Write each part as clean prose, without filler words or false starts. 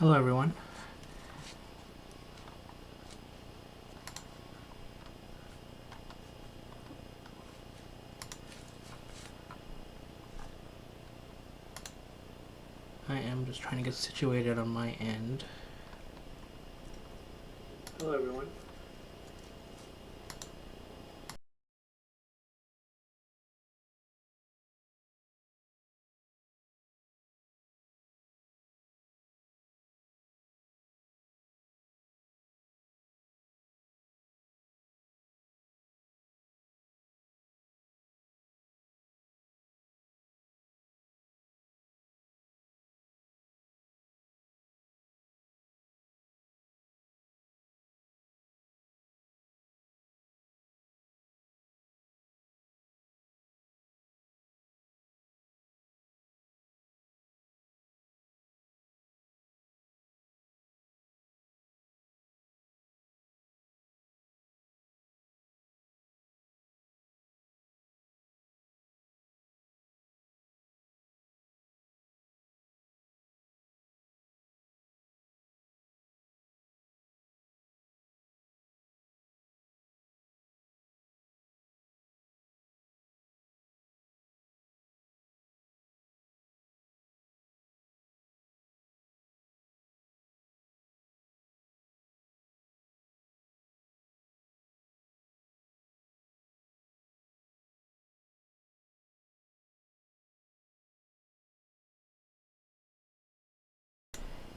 Hello everyone. I am just trying to get situated on my end. Hello everyone.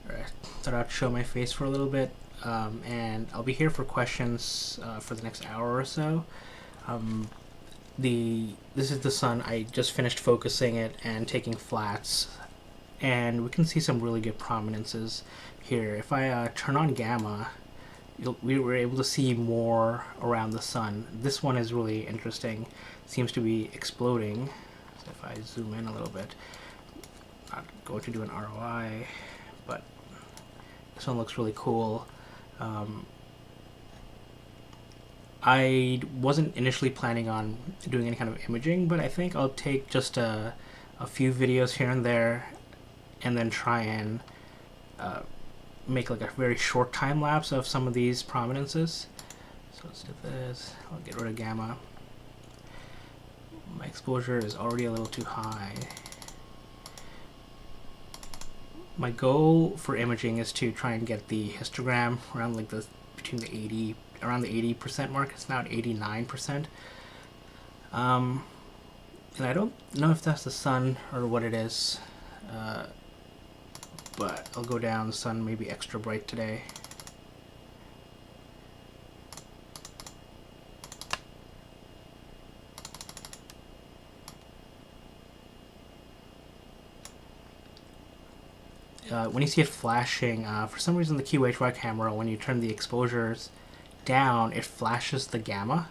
Alright, thought I'd show my face for a little bit, and I'll be here for questions for the next hour or so. This is the sun. I just finished focusing it and taking flats, and we can see some really good prominences here. If I turn on gamma, we were able to see more around the sun. This one is really interesting. Seems to be exploding. So if I zoom in a little bit, not going to do an ROI, but this one looks really cool. I wasn't initially planning on doing any kind of imaging, but I think I'll take just a few videos here and there and then try and make like a very short time lapse of some of these prominences. So let's do this. I'll get rid of gamma. My exposure is already a little too high. My goal for imaging is to try and get the histogram around like around the 80% mark. It's now at 89%. And I don't know if that's the sun or what it is. But I'll go down. The sun may be extra bright today. When you see it flashing, for some reason the Q-HY camera, when you turn the exposures down, it flashes the gamma.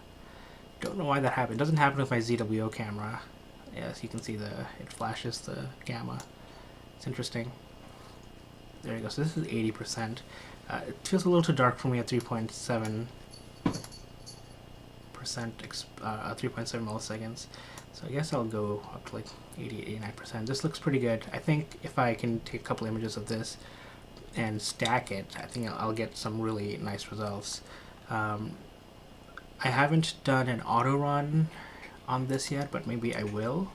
Don't know why that happened. It doesn't happen with my ZWO camera. Yes, you can see it flashes the gamma. It's interesting. There you go. So this is 80%. It feels a little too dark for me at 3.7%, 3.7 milliseconds. So I guess I'll go up to like 80, 89%. This looks pretty good. I think if I can take a couple images of this and stack it, I think I'll get some really nice results. I haven't done an auto run on this yet, but maybe I will.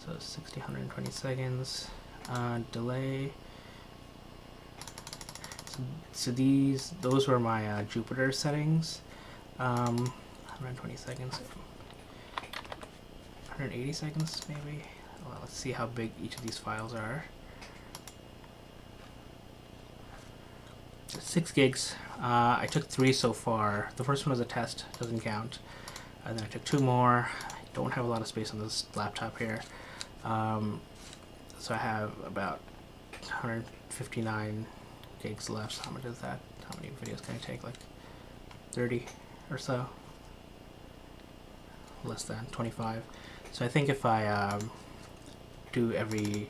So 60, 120 seconds. Delay. So those were my Jupyter settings. 120 seconds. 180 seconds maybe. Well, let's see how big each of these files are. 6 gigs. I took 3 so far. The first one was a test, doesn't count. And then I took 2 more. I don't have a lot of space on this laptop here. So I have about 159 gigs left. How much is that? How many videos can I take? Like 30 or so? Less than 25. So I think if I do every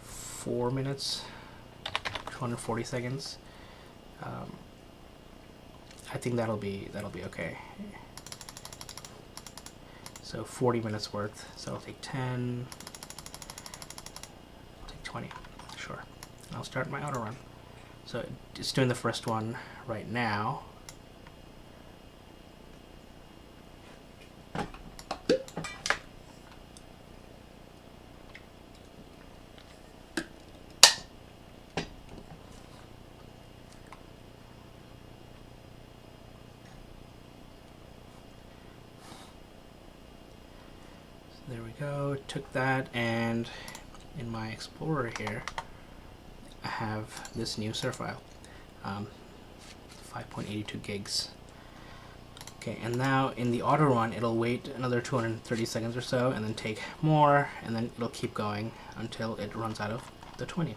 4 minutes, 240 seconds, I think that'll be okay. So 40 minutes worth. So I'll take 10. I'll take 20. Sure. And I'll start my auto run. So it's doing the first one right now. There we go, took that, and in my Explorer here, I have this new SUR file, 5.82 gigs. Okay, and now in the auto run, it'll wait another 230 seconds or so, and then take more, and then it'll keep going until it runs out of the 20.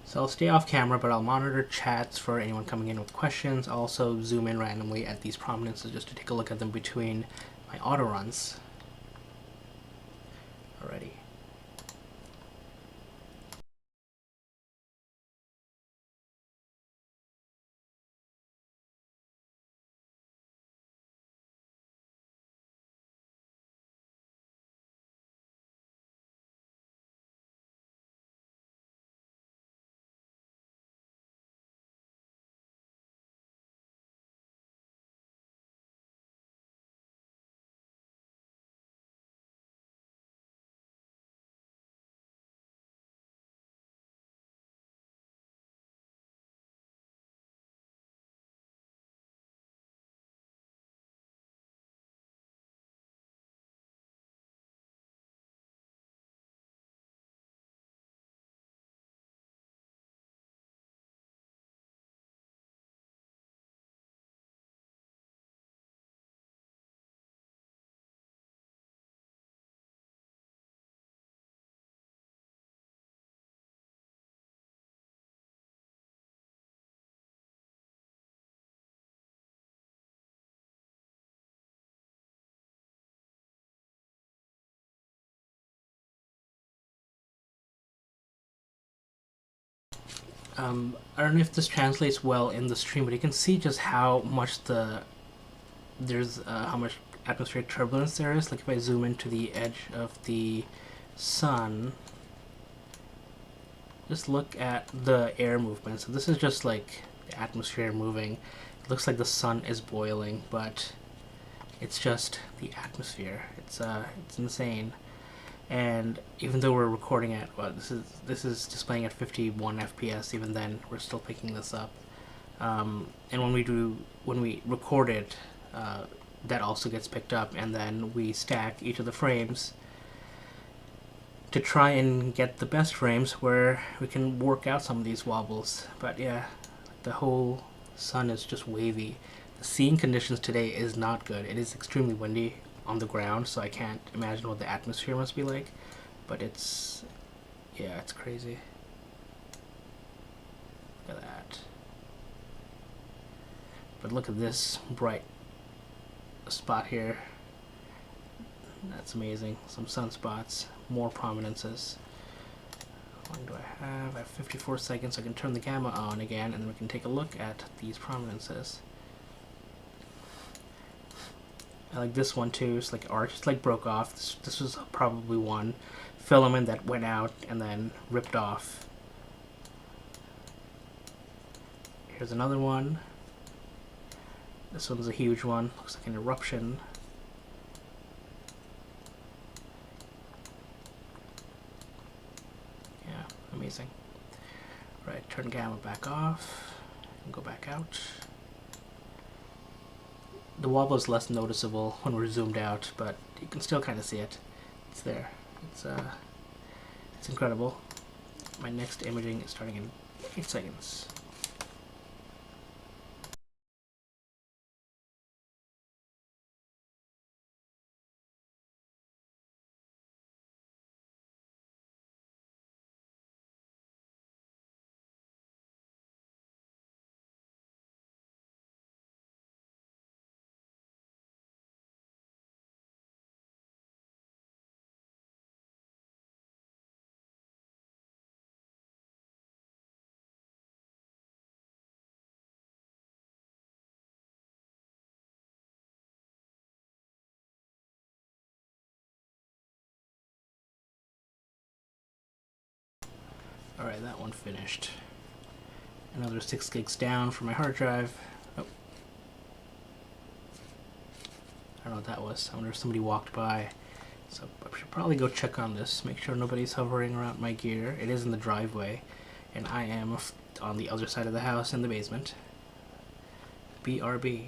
So I'll stay off camera, but I'll monitor chats for anyone coming in with questions. I'll also zoom in randomly at these prominences just to take a look at them between my auto runs. Alrighty. I don't know if this translates well in the stream, but you can see just how much how much atmospheric turbulence there is. Like if I zoom into the edge of the sun, just look at the air movement. So this is just like the atmosphere moving. It looks like the sun is boiling, but it's just the atmosphere. It's insane. And even though we're recording at this is displaying at 51 FPS, even then we're still picking this up. And when we record it, that also gets picked up, and then we stack each of the frames to try and get the best frames where we can work out some of these wobbles. But yeah, the whole sun is just wavy. The seeing conditions today is not good. It is extremely windy on the ground, so I can't imagine what the atmosphere must be like, but it's crazy. Look at that. But look at this bright spot here. That's amazing. Some sunspots, more prominences. How long do I have? I have 54 seconds. I can turn the gamma on again, and then we can take a look at these prominences. I like this one too. It's like arch. It's like broke off. This was probably one filament that went out and then ripped off. Here's another one. This one's a huge one. Looks like an eruption. Yeah, amazing. Right, turn gamma back off and go back out. The wobble is less noticeable when we're zoomed out, but you can still kind of see it. It's there. It's incredible. My next imaging is starting in 8 seconds. Alright, that one finished. Another 6 gigs down for my hard drive. Oh. I don't know what that was. I wonder if somebody walked by. So I should probably go check on this, make sure nobody's hovering around my gear. It is in the driveway, and I am on the other side of the house in the basement. BRB.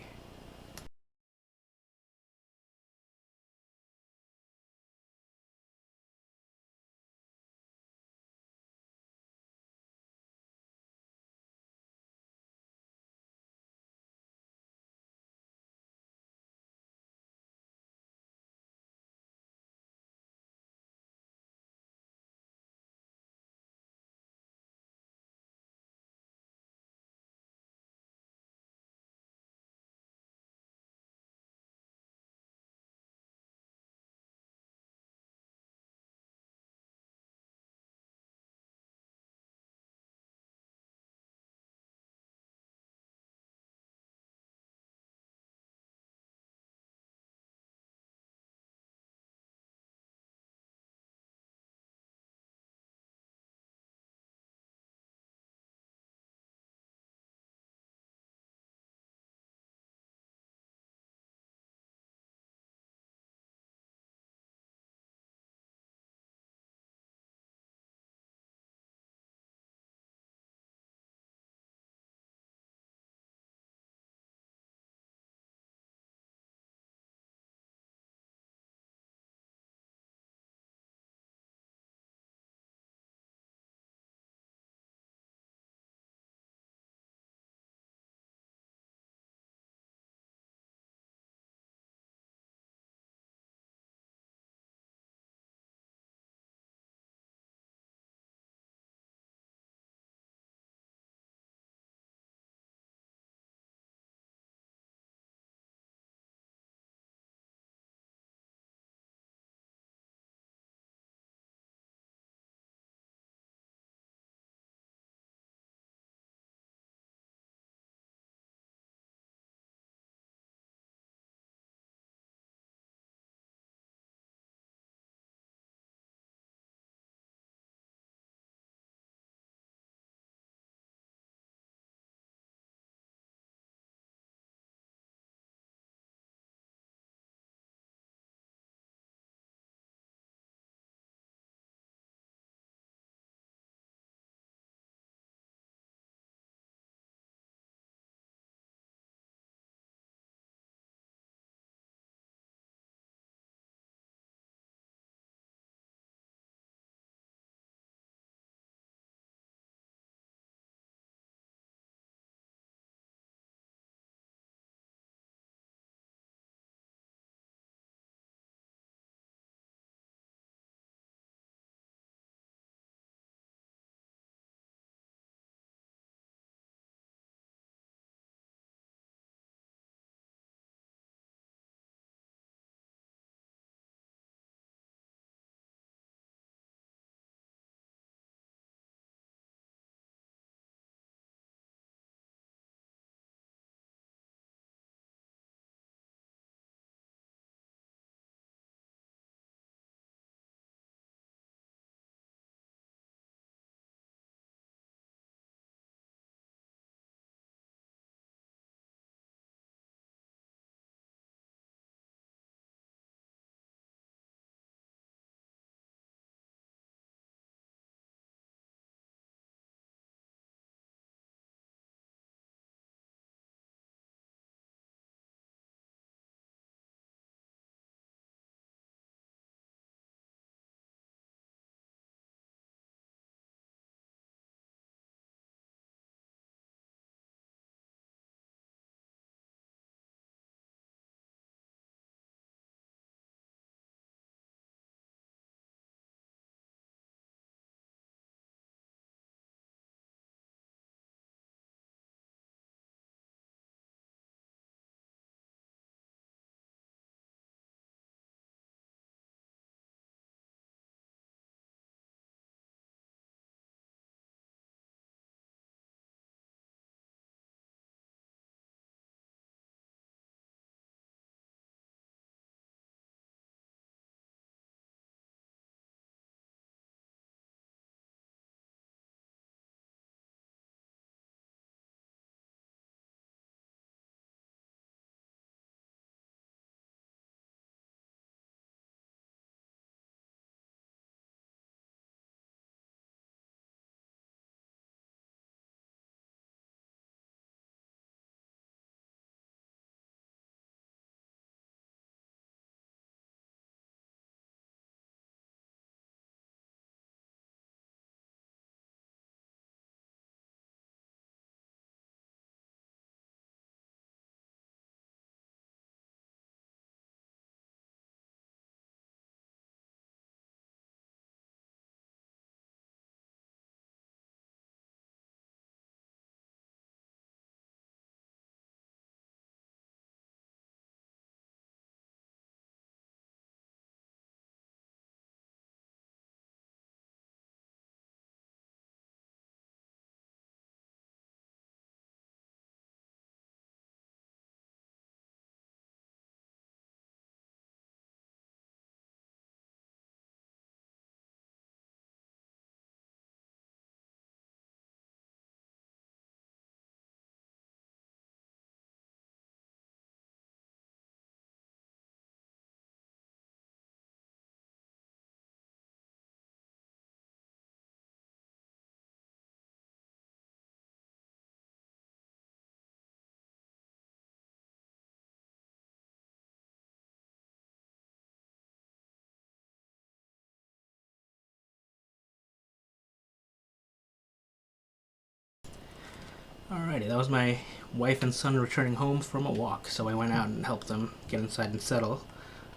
Alrighty, that was my wife and son returning home from a walk, so I went out and helped them get inside and settle.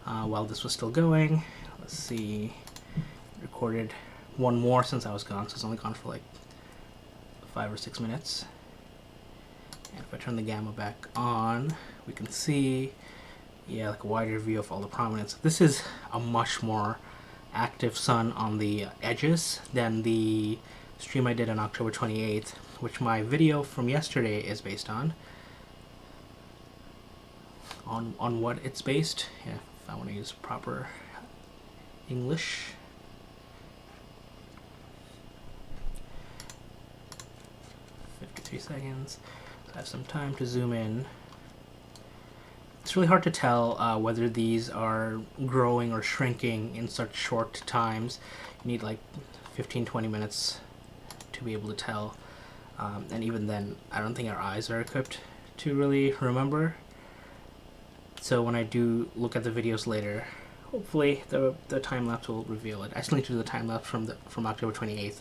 While this was still going, let's see, recorded one more since I was gone, so it's only gone for like 5 or 6 minutes. And if I turn the gamma back on, we can see, yeah, like a wider view of all the prominence. This is a much more active sun on the edges than the stream I did on October 28th, which my video from yesterday is based on. On what it's based, yeah, if I want to use proper English. Seconds. So I have some time to zoom in. It's really hard to tell whether these are growing or shrinking in such short times. You need like 15-20 minutes to be able to tell, and even then I don't think our eyes are equipped to really remember. So when I do look at the videos later, hopefully the time-lapse will reveal it. I still need to do the time-lapse from October 28th,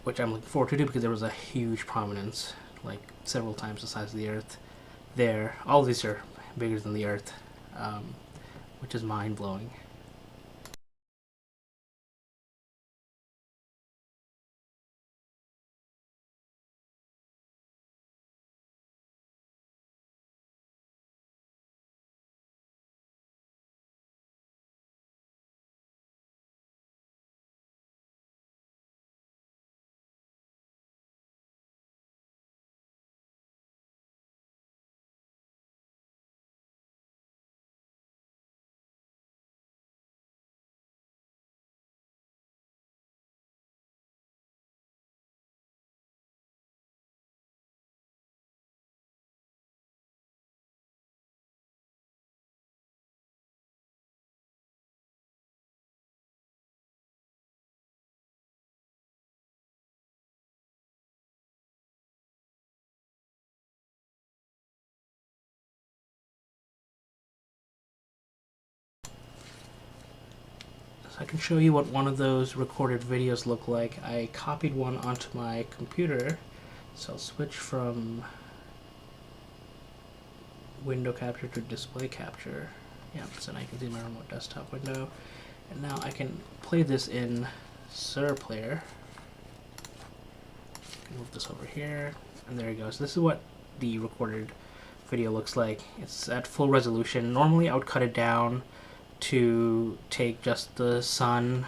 which I'm looking forward to do because there was a huge prominence, like several times the size of the Earth there. All of these are bigger than the Earth, which is mind-blowing. I can show you what one of those recorded videos look like. I copied one onto my computer, so I'll switch from window capture to display capture. Yeah, so now you can see my remote desktop window. And now I can play this in Sir Player. I can move this over here, and there it goes. This is what the recorded video looks like. It's at full resolution. Normally I would cut it down to take just the sun,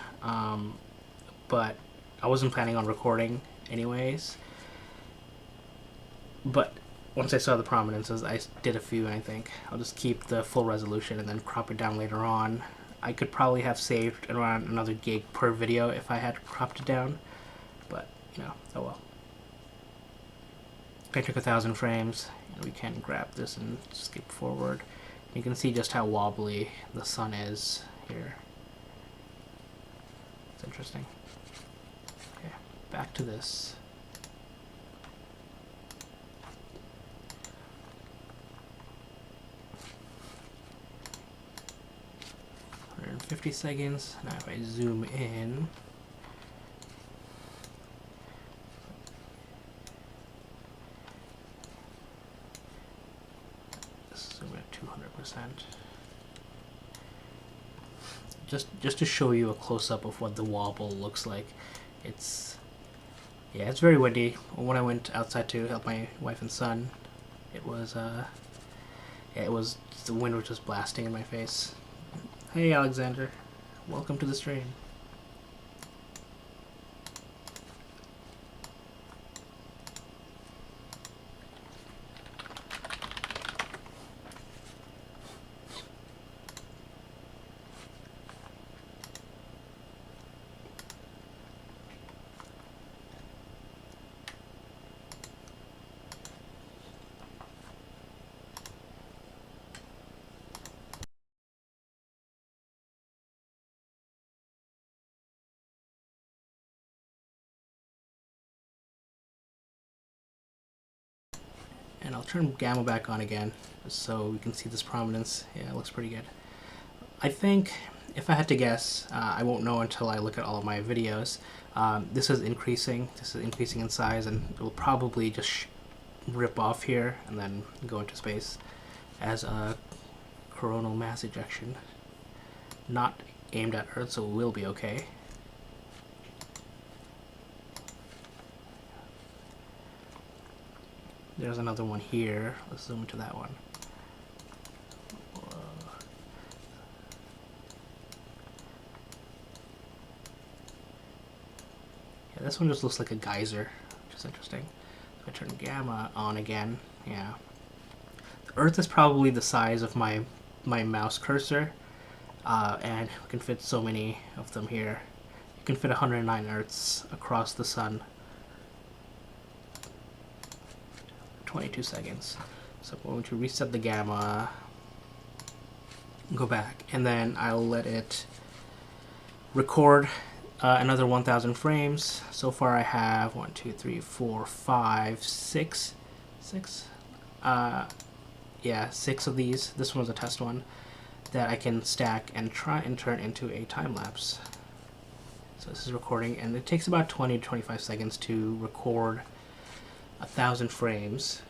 but I wasn't planning on recording anyways. But once I saw the prominences, I did a few, and I think I'll just keep the full resolution and then crop it down later on. I could probably have saved around another gig per video if I had cropped it down, but you know, oh well. I took 1,000 frames, and we can grab this and skip forward. You can see just how wobbly the sun is here. It's interesting. Okay, back to this. And 50 seconds. Now if I zoom in, zoom at 200%. Just to show you a close-up of what the wobble looks like. It's very windy. When I went outside to help my wife and son, it was the wind was just blasting in my face. Hey Alexander, welcome to the stream. And I'll turn gamma back on again so we can see this prominence. Yeah, it looks pretty good. I think, if I had to guess, I won't know until I look at all of my videos. This is increasing in size, and it will probably just rip off here and then go into space as a coronal mass ejection. Not aimed at Earth, so we'll be okay. There's another one here. Let's zoom into that one. Yeah, this one just looks like a geyser, which is interesting. If I turn gamma on again, yeah. The Earth is probably the size of my mouse cursor, and we can fit so many of them here. You can fit 109 Earths across the sun. 22 seconds. So I'm going to reset the gamma, go back, and then I'll let it record another 1000 frames. So far I have 1, 2, 3, 4, 5, 6. Yeah, 6 of these. This one was a test one that I can stack and try and turn into a time lapse. So this is recording, and it takes about 20 to 25 seconds to record 1000 frames.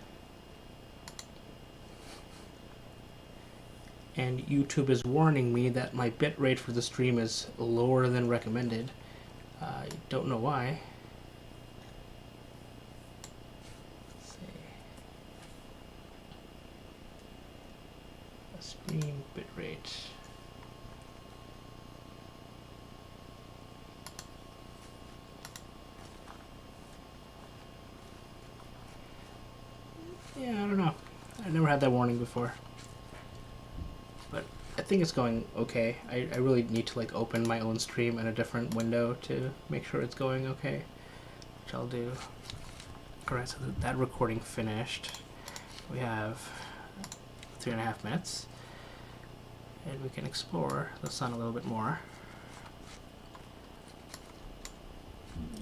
And YouTube is warning me that my bitrate for the stream is lower than recommended. I don't know why. Let's see. Stream bitrate. Yeah, I don't know. I never had that warning before. But I think it's going okay. I really need to like open my own stream in a different window to make sure it's going okay, which I'll do. Alright, so that recording finished. We have 3.5 minutes, and we can explore the sun a little bit more.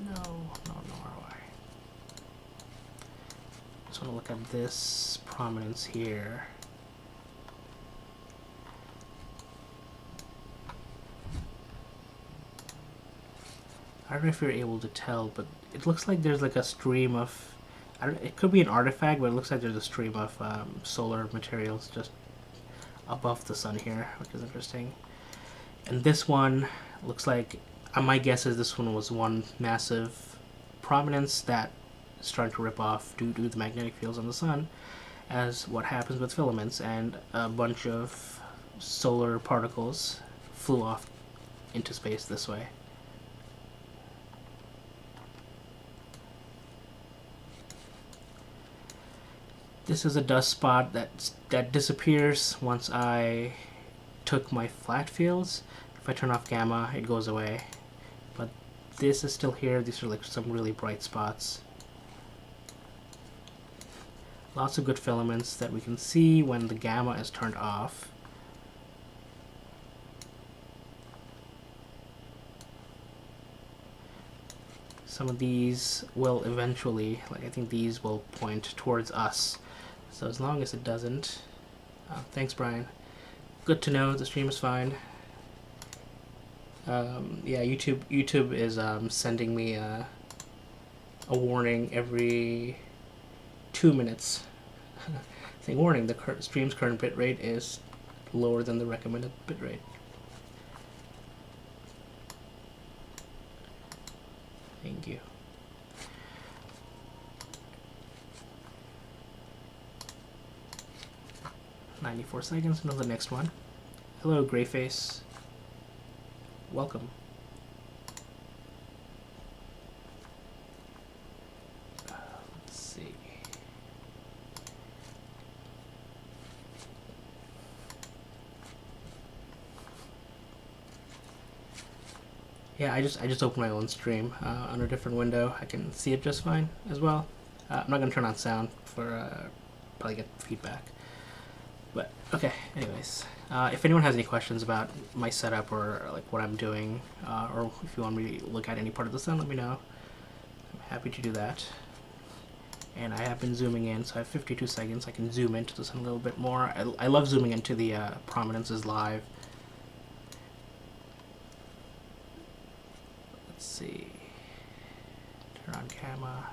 No ROI. Just want to look at this prominence here. I don't know if you're able to tell, but it looks like there's like a stream of, it could be an artifact, but it looks like there's a stream of solar materials just above the sun here, which is interesting. And this one looks like, my guess is this one was one massive prominence that is starting to rip off due to the magnetic fields on the sun, as what happens with filaments, and a bunch of solar particles flew off into space this way. This is a dust spot that disappears once I took my flat fields. If I turn off gamma, it goes away. But this is still here. These are like some really bright spots. Lots of good filaments that we can see when the gamma is turned off. Some of these will eventually, like I think these will point towards us. So as long as it doesn't, thanks Brian. Good to know the stream is fine. Yeah, YouTube is sending me a warning every 2 minutes, saying warning, the stream's current bitrate is lower than the recommended bitrate. Thank you. "94 seconds until the next one." Hello, Greyface. Welcome. Let's see. Yeah, I just opened my own stream on a different window. I can see it just fine as well. I'm not gonna turn on sound for probably get feedback. But okay, anyways, if anyone has any questions about my setup or like what I'm doing, or if you want me to look at any part of the sun, let me know. I'm happy to do that. And I have been zooming in, so I have 52 seconds. I can zoom into the sun a little bit more. I love zooming into the prominences live. Let's see. Turn on camera.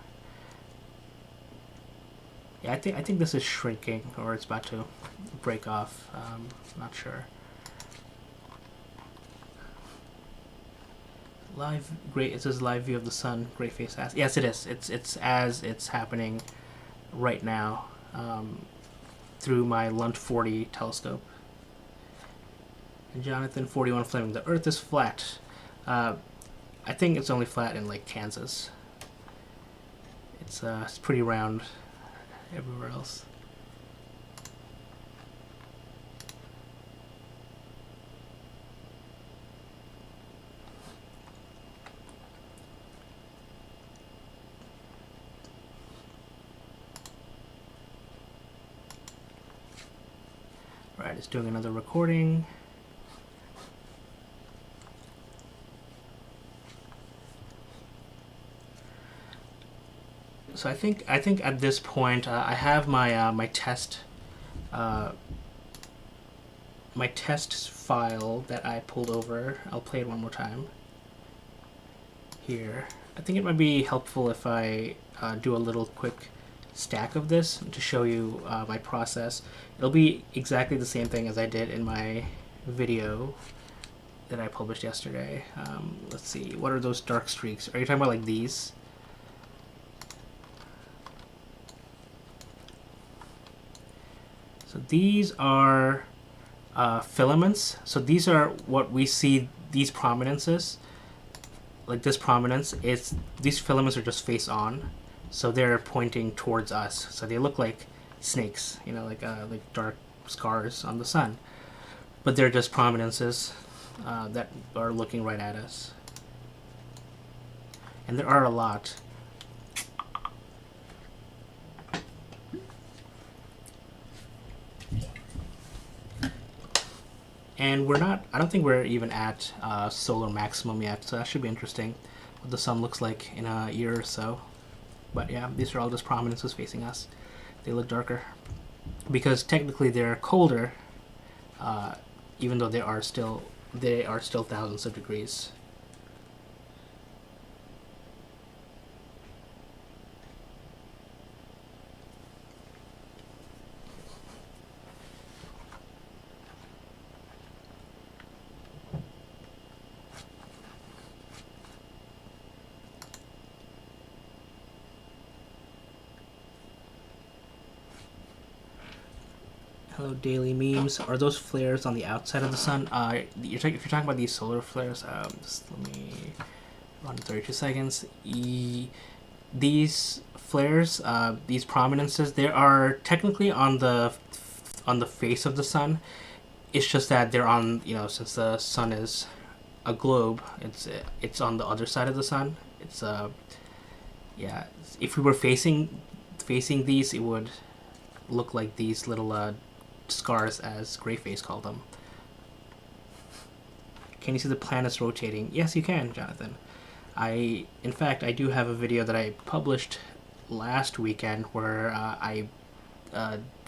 Yeah, I think this is shrinking, or it's about to break off. Not sure. Live great. It says live view of the sun. Great face ass. Yes, it is. It's as it's happening right now through my Lunt 40 telescope. And Jonathan 41 Fleming. The Earth is flat. I think it's only flat in like Kansas. It's pretty round everywhere else. Right, it's doing another recording. So I think at this point I have my my test file that I pulled over. I'll play it one more time. Here, I think it might be helpful if I do a little quick stack of this to show you my process. It'll be exactly the same thing as I did in my video that I published yesterday. Let's see, what are those dark streaks? Are you talking about like these? So these are filaments. So these are what we see, these prominences. Like this prominence, these filaments are just face on. So they're pointing towards us. So they look like snakes, you know, like dark scars on the sun. But they're just prominences that are looking right at us. And there are a lot. And I don't think we're even at solar maximum yet, so that should be interesting what the sun looks like in a year or so. But yeah, these are all just prominences facing us. They look darker because technically they're colder, even though they are still thousands of degrees. Hello, daily memes. Are those flares on the outside of the sun? If you're talking about these solar flares, just let me run 32 seconds. These flares, these prominences, they are technically on the face of the sun. It's just that they're on, you know, since the sun is a globe, it's on the other side of the sun. Yeah. If we were facing these, it would look like these little scars, as Greyface called them. Can you see the planets rotating? Yes, you can, Jonathan. In fact, I do have a video that I published last weekend where I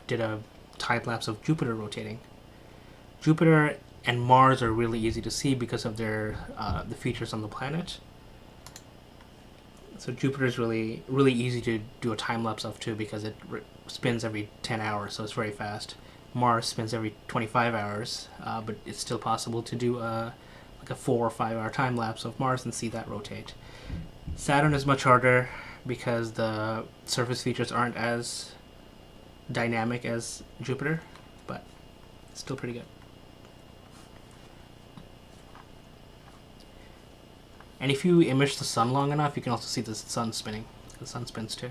did a time lapse of Jupiter rotating. Jupiter and Mars are really easy to see because of their the features on the planet. So Jupiter is really easy to do a time lapse of too because it spins every 10 hours, so it's very fast. Mars spins every 25 hours, but it's still possible to do like a 4 or 5 hour time lapse of Mars and see that rotate. Saturn is much harder because the surface features aren't as dynamic as Jupiter, but it's still pretty good. And if you image the sun long enough, you can also see the sun spinning. The sun spins too.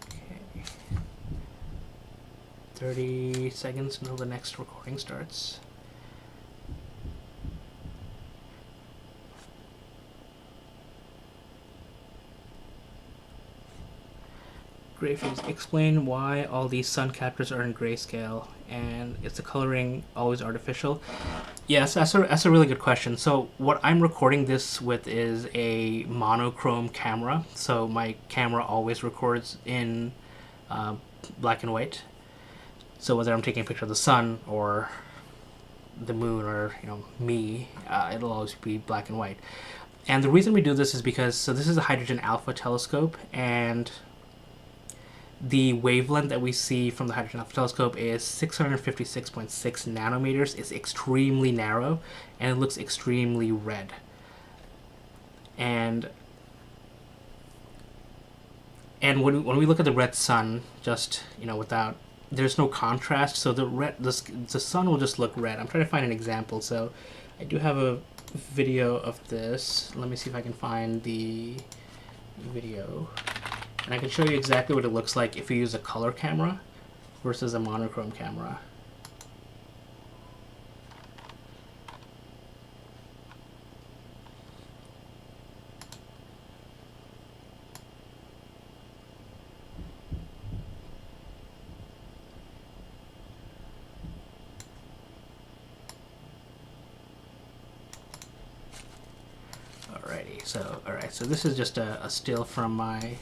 Okay. 30 seconds until the next recording starts. Grayface, explain why all these sun captures are in grayscale and is the coloring always artificial? Yes, that's a really good question. So what I'm recording this with is a monochrome camera. So my camera always records in black and white. So whether I'm taking a picture of the sun or the moon or me, it'll always be black and white. And the reason we do this is because this is a hydrogen alpha telescope, and the wavelength that we see from the hydrogen alpha telescope is 656.6 nanometers. It's extremely narrow, and it looks extremely red. And when we look at the red sun, just without, there's no contrast, so the sun will just look red. I'm trying to find an example. So I do have a video of this. Let me see if I can find the video. And I can show you exactly what it looks like if you use a color camera versus a monochrome camera. So this is just a still from my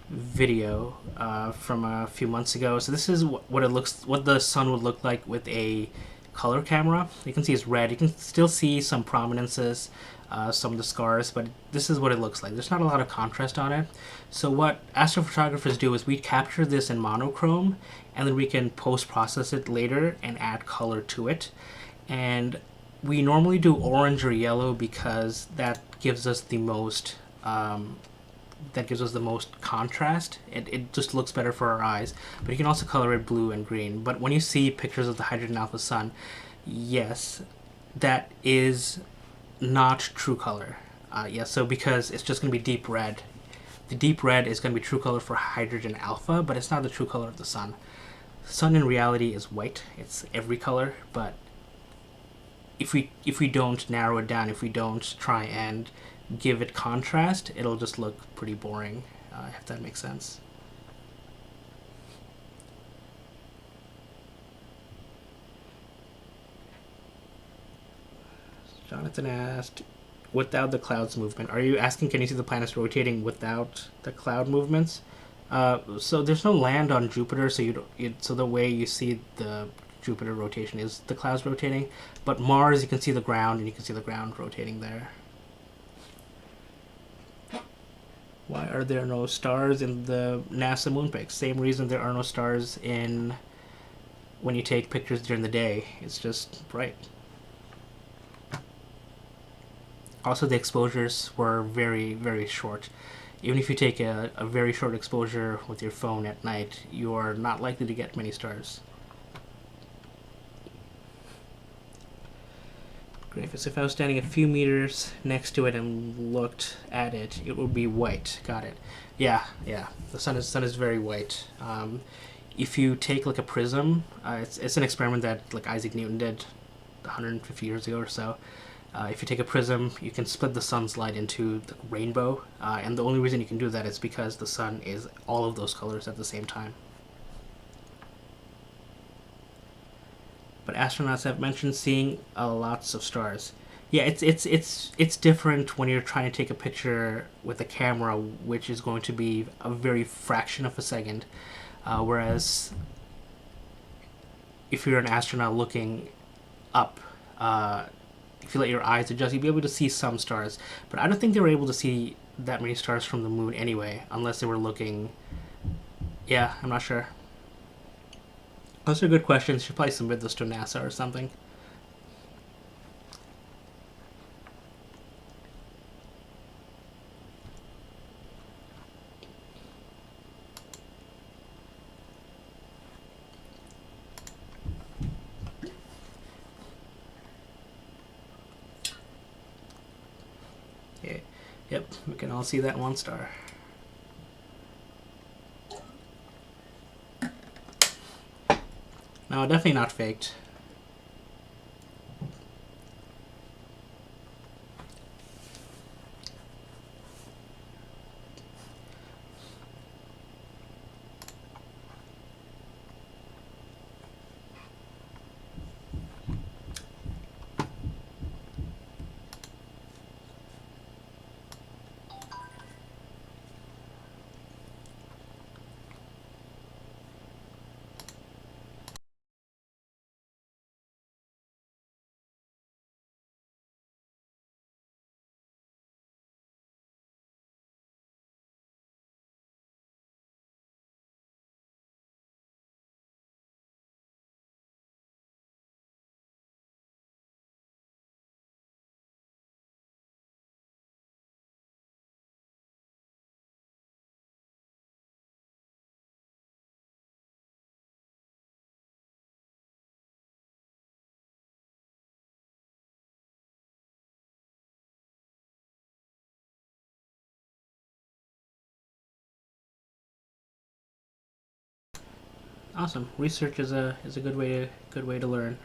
video from a few months ago. So this is what the sun would look like with a color camera. You can see it's red. You can still see some prominences, some of the scars, but this is what it looks like. There's not a lot of contrast on it. So what astrophotographers do is we capture this in monochrome, and then we can post-process it later and add color to it. And we normally do orange or yellow because that gives us the most contrast. It just looks better for our eyes. But you can also color it blue and green. But when you see pictures of the hydrogen alpha sun, yes, that is not true color. Yes, so because it's just going to be deep red. The deep red is going to be true color for hydrogen alpha, but it's not the true color of the sun. The sun in reality is white. It's every color, but if we don't narrow it down, if we don't try and give it contrast, it'll just look pretty boring, if that makes sense. Jonathan asked, without the clouds movement, are you asking can you see the planets rotating without the cloud movements? So there's no land on Jupiter, so so the way you see the Jupiter rotation is the clouds rotating, but Mars, you can see the ground, and you can see the ground rotating there. Why are there no stars in the NASA moon pics? Same reason there are no stars in when you take pictures during the day. It's just bright. Also, the exposures were very, very short. Even if you take a very short exposure with your phone at night, you are not likely to get many stars. If I was standing a few meters next to it and looked at it, it would be white. Got it. Yeah. The sun is very white. If you take like a prism, it's an experiment that like Isaac Newton did 150 years ago or so. If you take a prism, you can split the sun's light into the rainbow, and the only reason you can do that is because the sun is all of those colors at the same time. But astronauts have mentioned seeing lots of stars. Yeah, it's different when you're trying to take a picture with a camera, which is going to be a very fraction of a second, whereas if you're an astronaut looking up, if you let your eyes adjust, you'll be able to see some stars. But I don't think they were able to see that many stars from the moon anyway, unless they were looking. Yeah, I'm not sure. Those are good questions. You should probably submit those to NASA or something. Okay. Yep, we can all see that one star. No, definitely not faked. Awesome. Research is a good way to learn.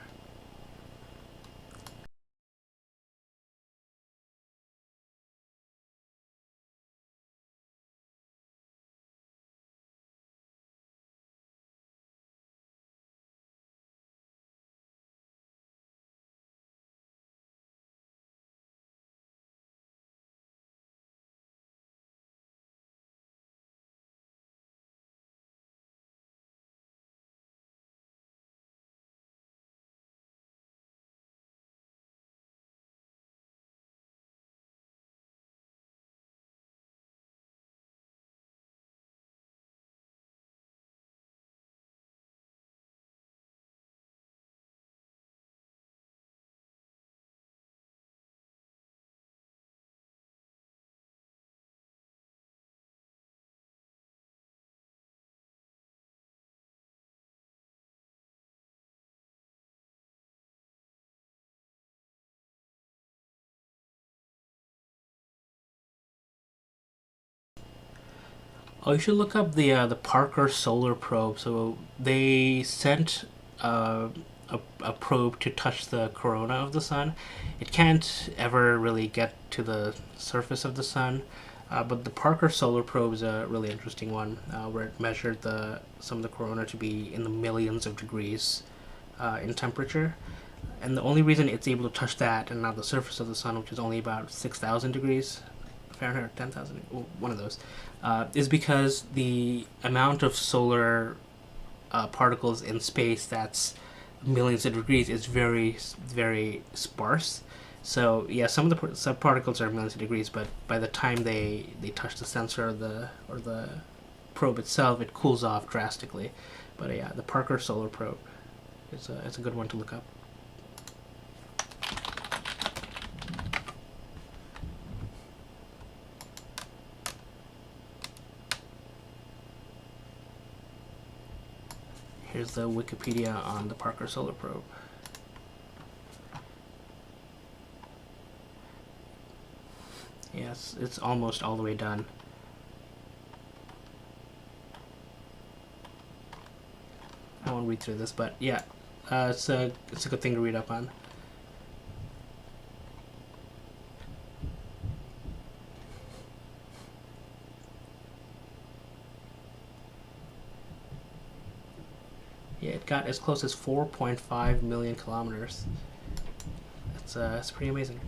Oh, you should look up the Parker Solar Probe. So they sent a probe to touch the corona of the sun. It can't ever really get to the surface of the sun, but the Parker Solar Probe is a really interesting one, where it measured some of the corona to be in the millions of degrees in temperature. And the only reason it's able to touch that and not the surface of the sun, which is only about 6,000 degrees Fahrenheit or 10,000, one of those, is because the amount of solar particles in space that's millions of degrees is very, very sparse. So yeah, some of the subparticles are millions of degrees, but by the time they touch the sensor or the probe itself, it cools off drastically. But yeah, the Parker Solar Probe is it's a good one to look up. Here's the Wikipedia on the Parker Solar Probe. Yes, it's almost all the way done. I won't read through this, but yeah, it's a good thing to read up on. Yeah, it got as close as 4.5 million kilometers. It's pretty amazing.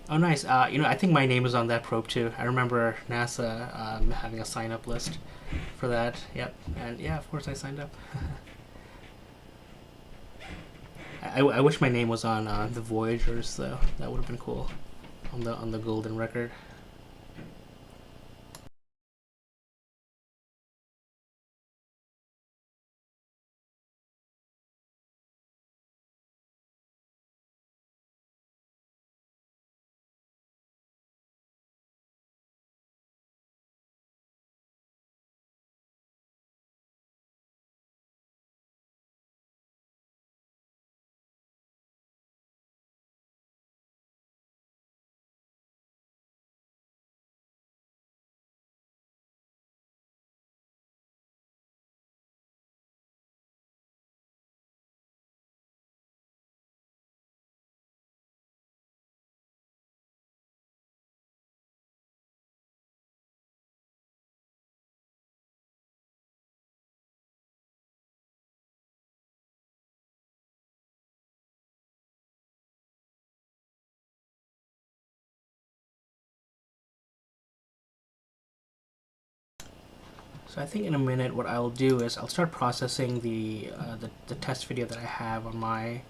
Oh, nice. I think my name was on that probe too. I remember NASA having a sign-up list for that. Yep, and yeah, of course I signed up. I wish my name was on the Voyagers though. That would have been cool on the golden record. So I think in a minute, what I'll do is I'll start processing the test video that I have on my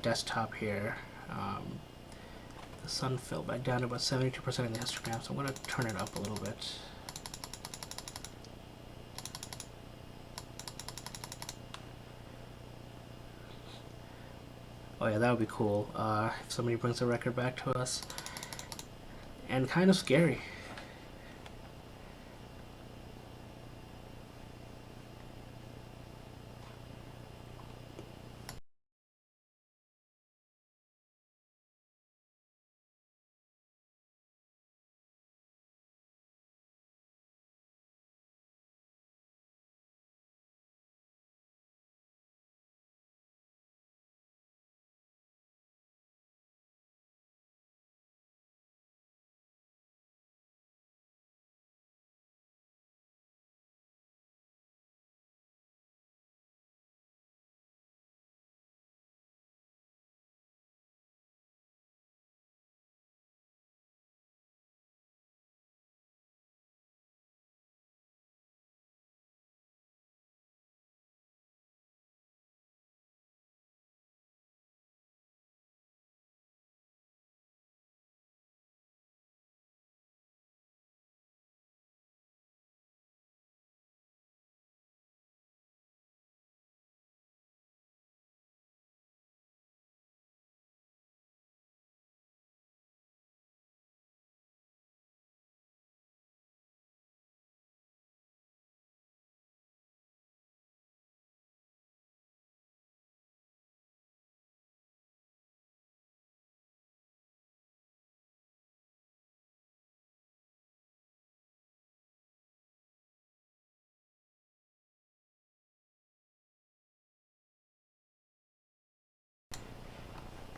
desktop here. The sun fell back down to about 72% in the histogram, so I'm going to turn it up a little bit. Oh yeah, that would be cool. If somebody brings a record back to us. And kind of scary.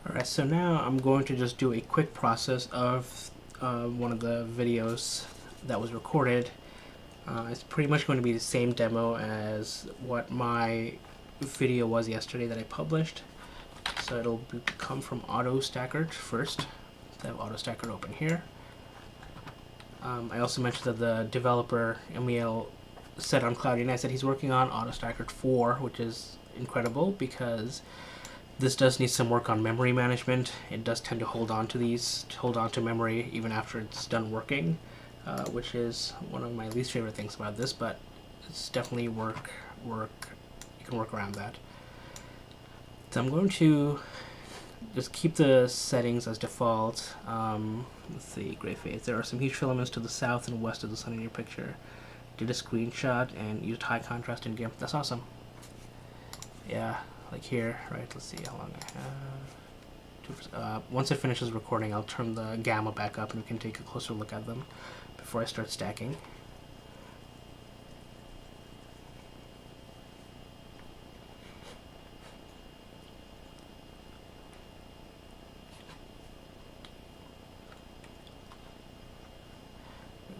Alright, so now I'm going to just do a quick process of one of the videos that was recorded. It's pretty much going to be the same demo as what my video was yesterday that I published. So it'll come from AutoStacker first. I have AutoStacker open here. I also mentioned that the developer, Emil, said on Cloudy Night that he's working on AutoStacker 4, which is incredible because this does need some work on memory management. It does tend to hold on to memory even after it's done working, which is one of my least favorite things about this, but it's definitely work. You can work around that. So I'm going to just keep the settings as default. Let's see, gray phase. There are some huge filaments to the south and west of the sun in your picture. Did a screenshot and used high contrast in GIMP. That's awesome. Yeah, like here, right? Let's see how long I have. Once it finishes recording, I'll turn the gamma back up and we can take a closer look at them before I start stacking.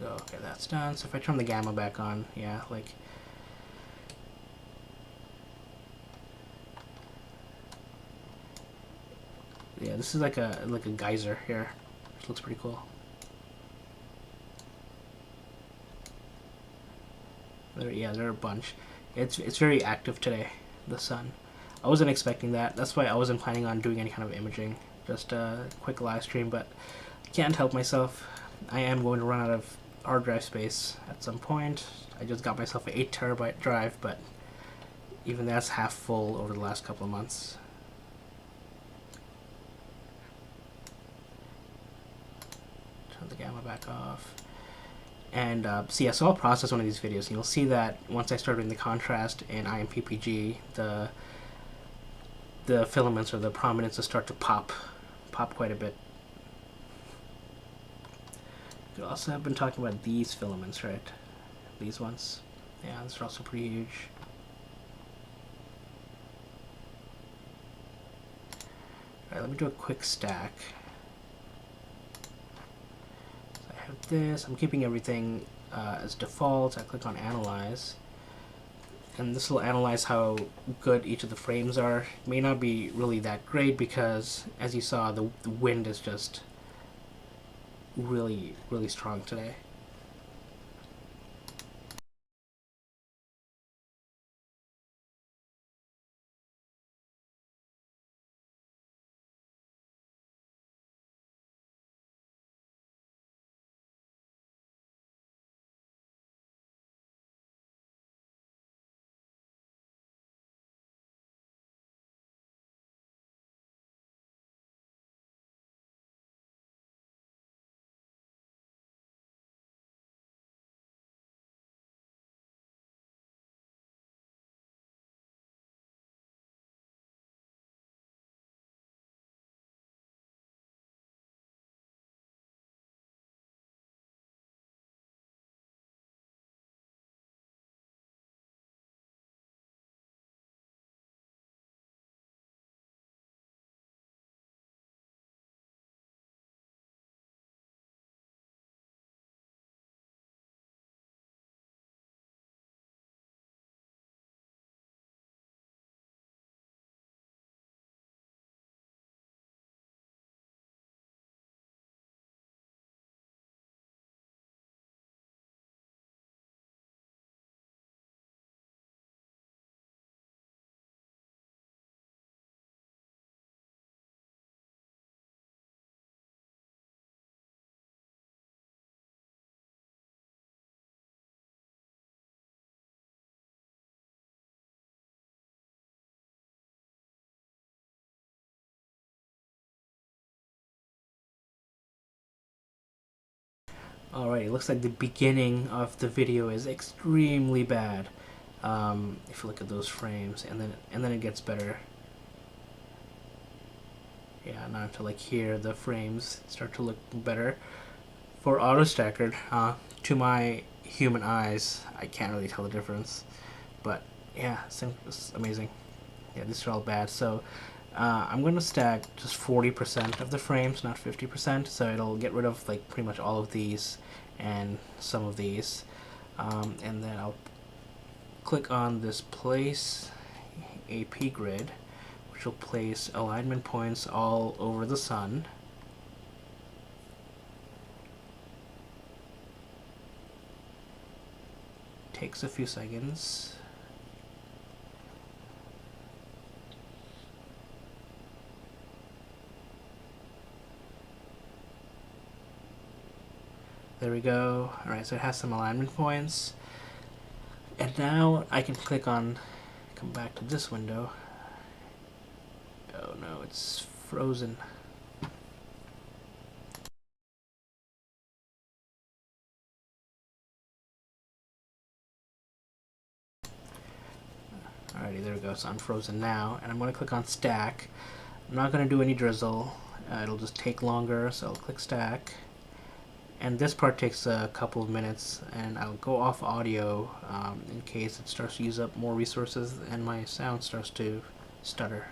Okay, that's done. So if I turn the gamma back on, yeah, like yeah, this is like a geyser here, which looks pretty cool. There are a bunch. It's very active today, the sun. I wasn't expecting that. That's why I wasn't planning on doing any kind of imaging. Just a quick live stream, but I can't help myself. I am going to run out of hard drive space at some point. I just got myself an 8 terabyte drive, but even that's half full over the last couple of months. Turn the gamma back off. And so yeah, so I'll process one of these videos, and you'll see that once I start doing the contrast in IMPPG, the filaments or the prominences start to pop quite a bit. You also have been talking about these filaments, right? These ones. Yeah, these are also pretty huge. Alright, let me do a quick stack. So I have this. I'm keeping everything as default. I click on Analyze. And this will analyze how good each of the frames are. It may not be really that great because, as you saw, the wind is just really, really strong today. Alright, it looks like the beginning of the video is extremely bad. If you look at those frames, and then it gets better. Yeah, not until like here the frames start to look better. For auto staggered, to my human eyes, I can't really tell the difference. But yeah, it's amazing. Yeah, these are all bad. So I'm going to stack just 40% of the frames, not 50%. So it'll get rid of like pretty much all of these and some of these. And then I'll click on this place AP grid, which will place alignment points all over the sun. Takes a few seconds. There we go. Alright, so it has some alignment points. And now I can click on, come back to this window. Oh no, it's frozen. Alrighty, there we go. So I'm frozen now, and I'm going to click on stack. I'm not going to do any drizzle. It'll just take longer, so I'll click stack. And this part takes a couple of minutes, and I'll go off audio in case it starts to use up more resources and my sound starts to stutter.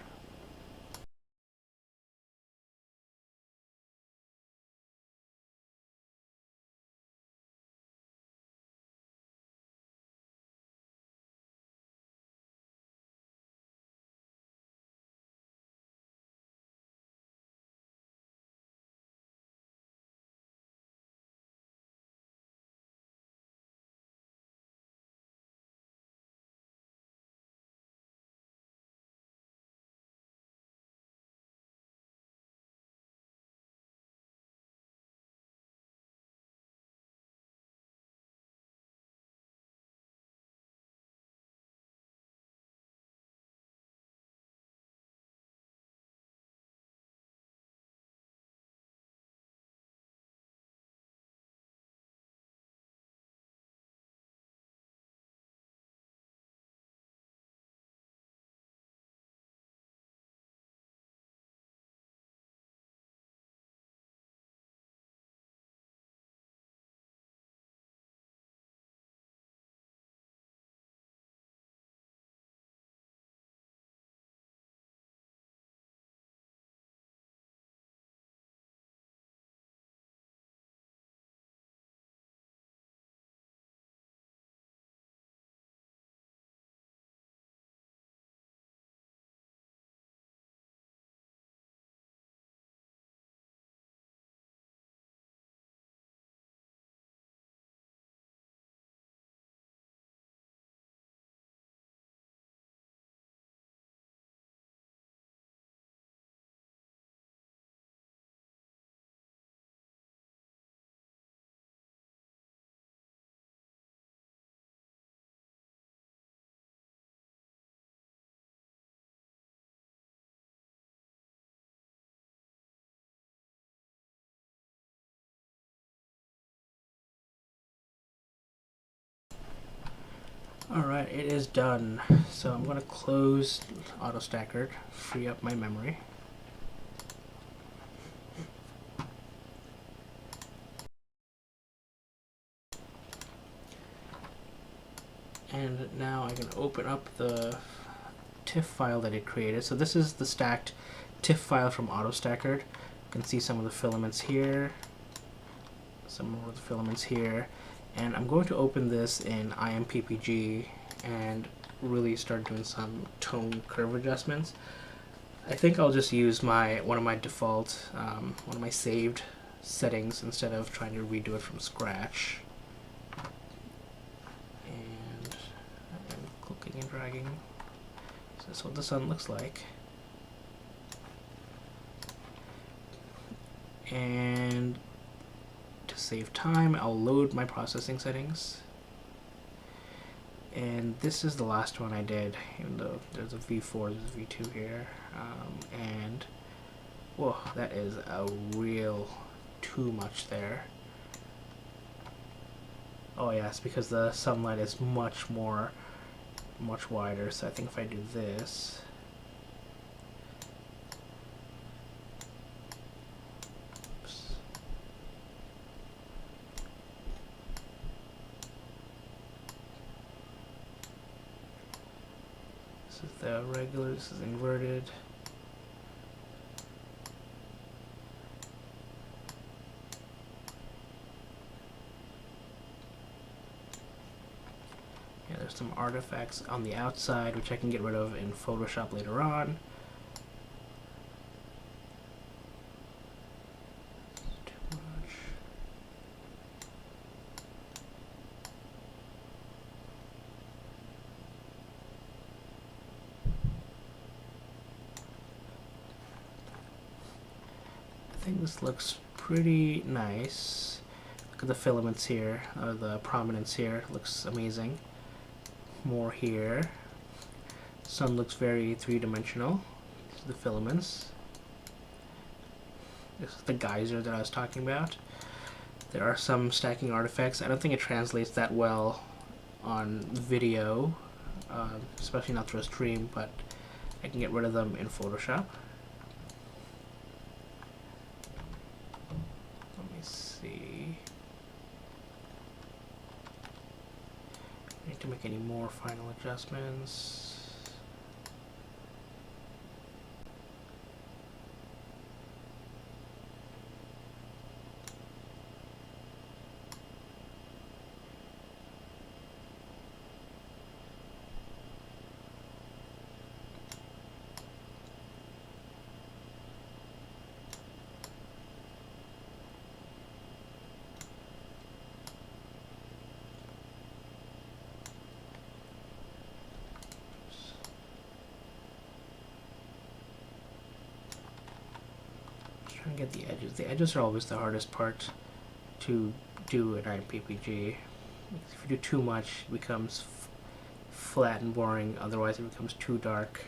Alright, it is done. So I'm going to close auto staggered, free up my memory. And now I can open up the TIFF file that it created. So this is the stacked TIFF file from auto staggered. You can see some of the filaments here, some more of the filaments here. And I'm going to open this in IMPPG and really start doing some tone curve adjustments. I think I'll just use one of my default, one of my saved settings instead of trying to redo it from scratch. And I'm clicking and dragging. So that's what the sun looks like. And to save time, I'll load my processing settings. And this is the last one I did, even though there's a V4, there's a V2 here. And whoa, that is a real too much there. Oh yes, because the sunlight is much wider. So I think if I do this, oops. This is the regular, this is inverted. Yeah, there's some artifacts on the outside which I can get rid of in Photoshop later on. Too much. I think this looks pretty nice. Look at the filaments here, or the prominence here. Looks amazing. More here. Sun looks very three-dimensional. These are the filaments. This is the geyser that I was talking about. There are some stacking artifacts. I don't think it translates that well on video, especially not through a stream, but I can get rid of them in Photoshop. Let me see. Need to make any more final adjustments. Trying to get the edges. The edges are always the hardest part to do in IMPPG. If you do too much, it becomes flat and boring. Otherwise, it becomes too dark.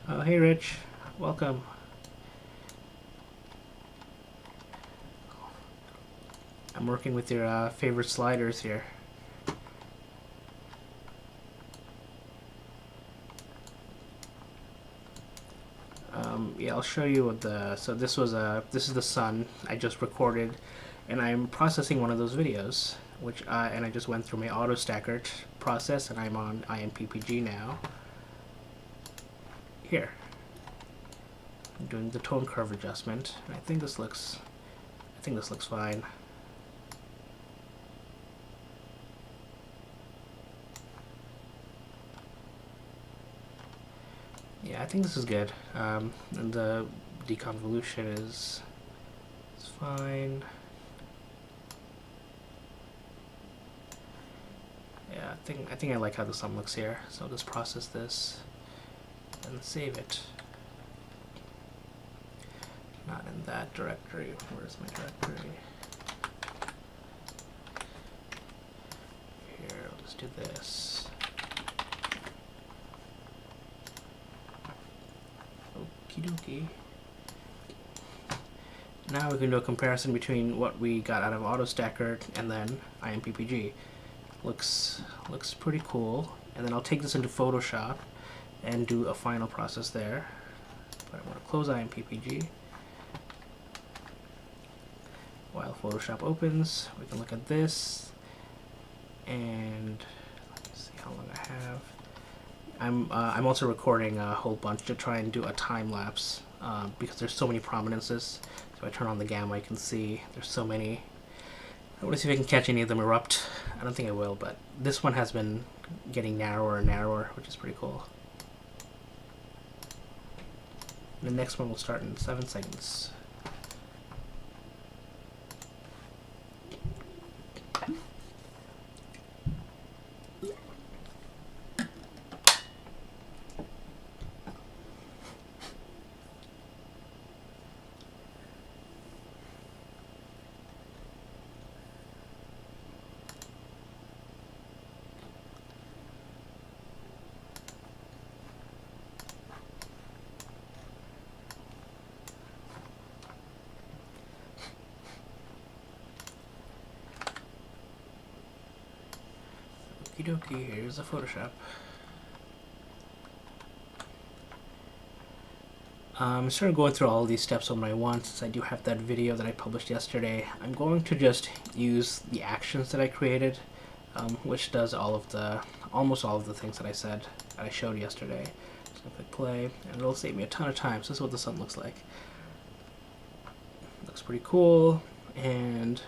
Oh, hey Rich, welcome. I'm working with your favorite sliders here. Yeah, I'll show you what the. So this is the sun I just recorded, and I'm processing one of those videos, and I just went through my auto stacker process, and I'm on IMPPG now. Here, I'm doing the tone curve adjustment, and I think this looks fine. Yeah, I think this is good. And the deconvolution is fine. Yeah, I think I like how the sun looks here. So I'll just process this and save it. Not in that directory. Where's my directory? Here, I'll just do this. Okie dokie. Now we can do a comparison between what we got out of AutoStacker and then IMPPG. Looks pretty cool. And then I'll take this into Photoshop and do a final process there. But I want to close IMPPG. While Photoshop opens, we can look at this, and let me see how long I have. I'm also recording a whole bunch to try and do a time lapse because there's so many prominences. So if I turn on the gamma, I can see there's so many. I want to see if I can catch any of them erupt. I don't think I will, but this one has been getting narrower and narrower, which is pretty cool. The next one will start in 7 seconds. Okie dokie, here's the Photoshop. Instead of going through all these steps one by one, since I do have that video that I published yesterday, I'm going to just use the actions that I created, which does almost all of the things that I showed yesterday. Just gonna click play, and it'll save me a ton of time. So this is what the sun looks like. Looks pretty cool, and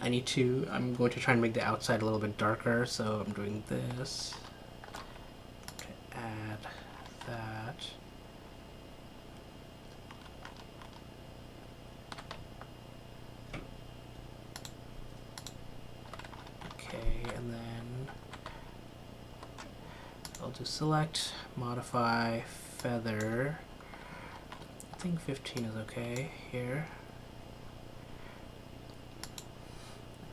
I'm going to try and make the outside a little bit darker, so I'm doing this to add that. Okay, and then I'll do select, modify, feather. I think 15 is okay here.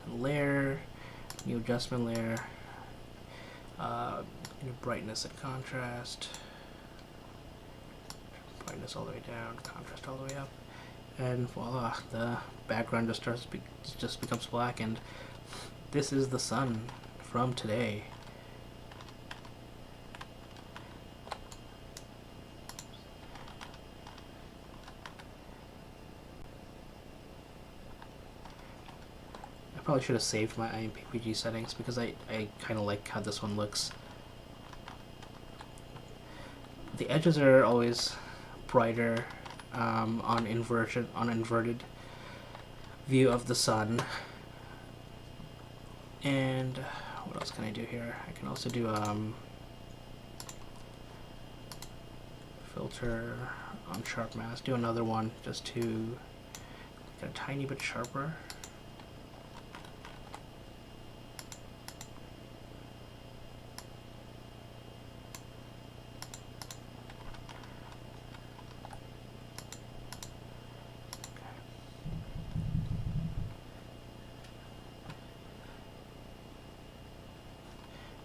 Layer, new adjustment layer, new brightness and contrast, brightness all the way down, contrast all the way up, and voila, the background just becomes black, and this is the sun from today. Probably should have saved my IMPPG settings because I kind of like how this one looks. The edges are always brighter on inverted view of the sun. And what else can I do here? I can also do filter on sharp mask. Do another one just to get a tiny bit sharper.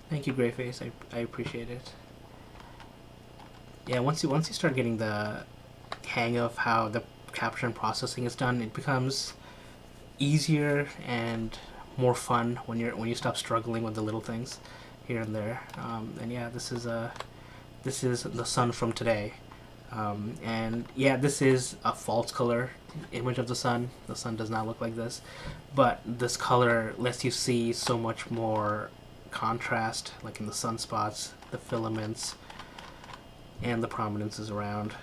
Thank you, Greyface. I appreciate it. Yeah, once you start getting the hang of how the capture and processing is done, it becomes easier and more fun when you stop struggling with the little things here and there. And yeah, this is the sun from today. And yeah, this is a false color image of the sun. The sun does not look like this, but this color lets you see so much more contrast, like in the sunspots, the filaments, and the prominences around.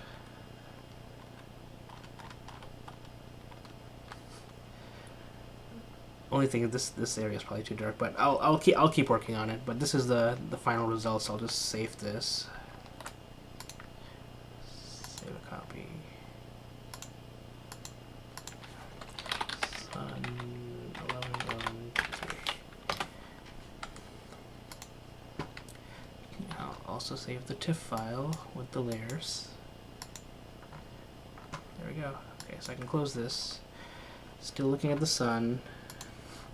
Only thing is this area is probably too dark, but I'll keep working on it. But this is the final results. I'll just save this. Save a copy. Sun 11:11. I'll also save the TIFF file with the layers. There we go. Okay, so I can close this. Still looking at the sun.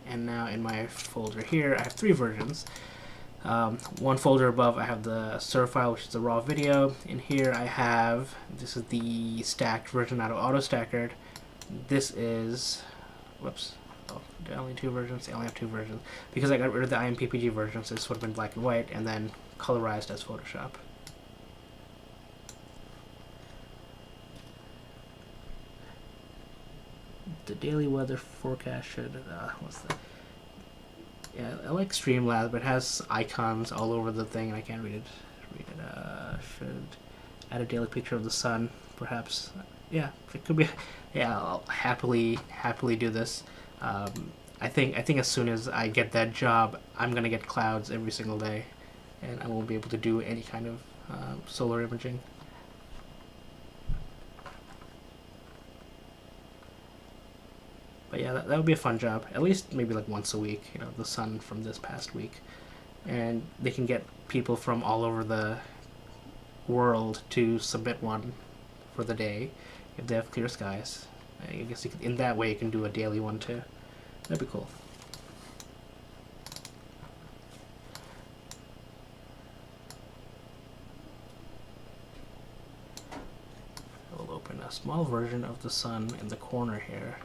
And now in my folder here, I have 3 versions. One folder above, I have the SUR file, which is the raw video. In here, I have, this is the stacked version out of AutoStackered. This is, whoops, oh, only 2 versions. I only have 2 versions because I got rid of the IMPPG version, so this would have been black and white, and then colorized as Photoshop. The daily weather forecast should, what's that? Yeah, I like Streamlabs, but it has icons all over the thing, and I can't read it. Should add a daily picture of the sun, perhaps. Yeah, it could be. Yeah, I'll happily do this. I think as soon as I get that job, I'm gonna get clouds every single day, and I won't be able to do any kind of solar imaging. But yeah, that would be a fun job. At least maybe like once a week, you know, the sun from this past week. And they can get people from all over the world to submit one for the day if they have clear skies. I guess you could, in that way you can do a daily one too. That'd be cool. We'll open a small version of the sun in the corner here.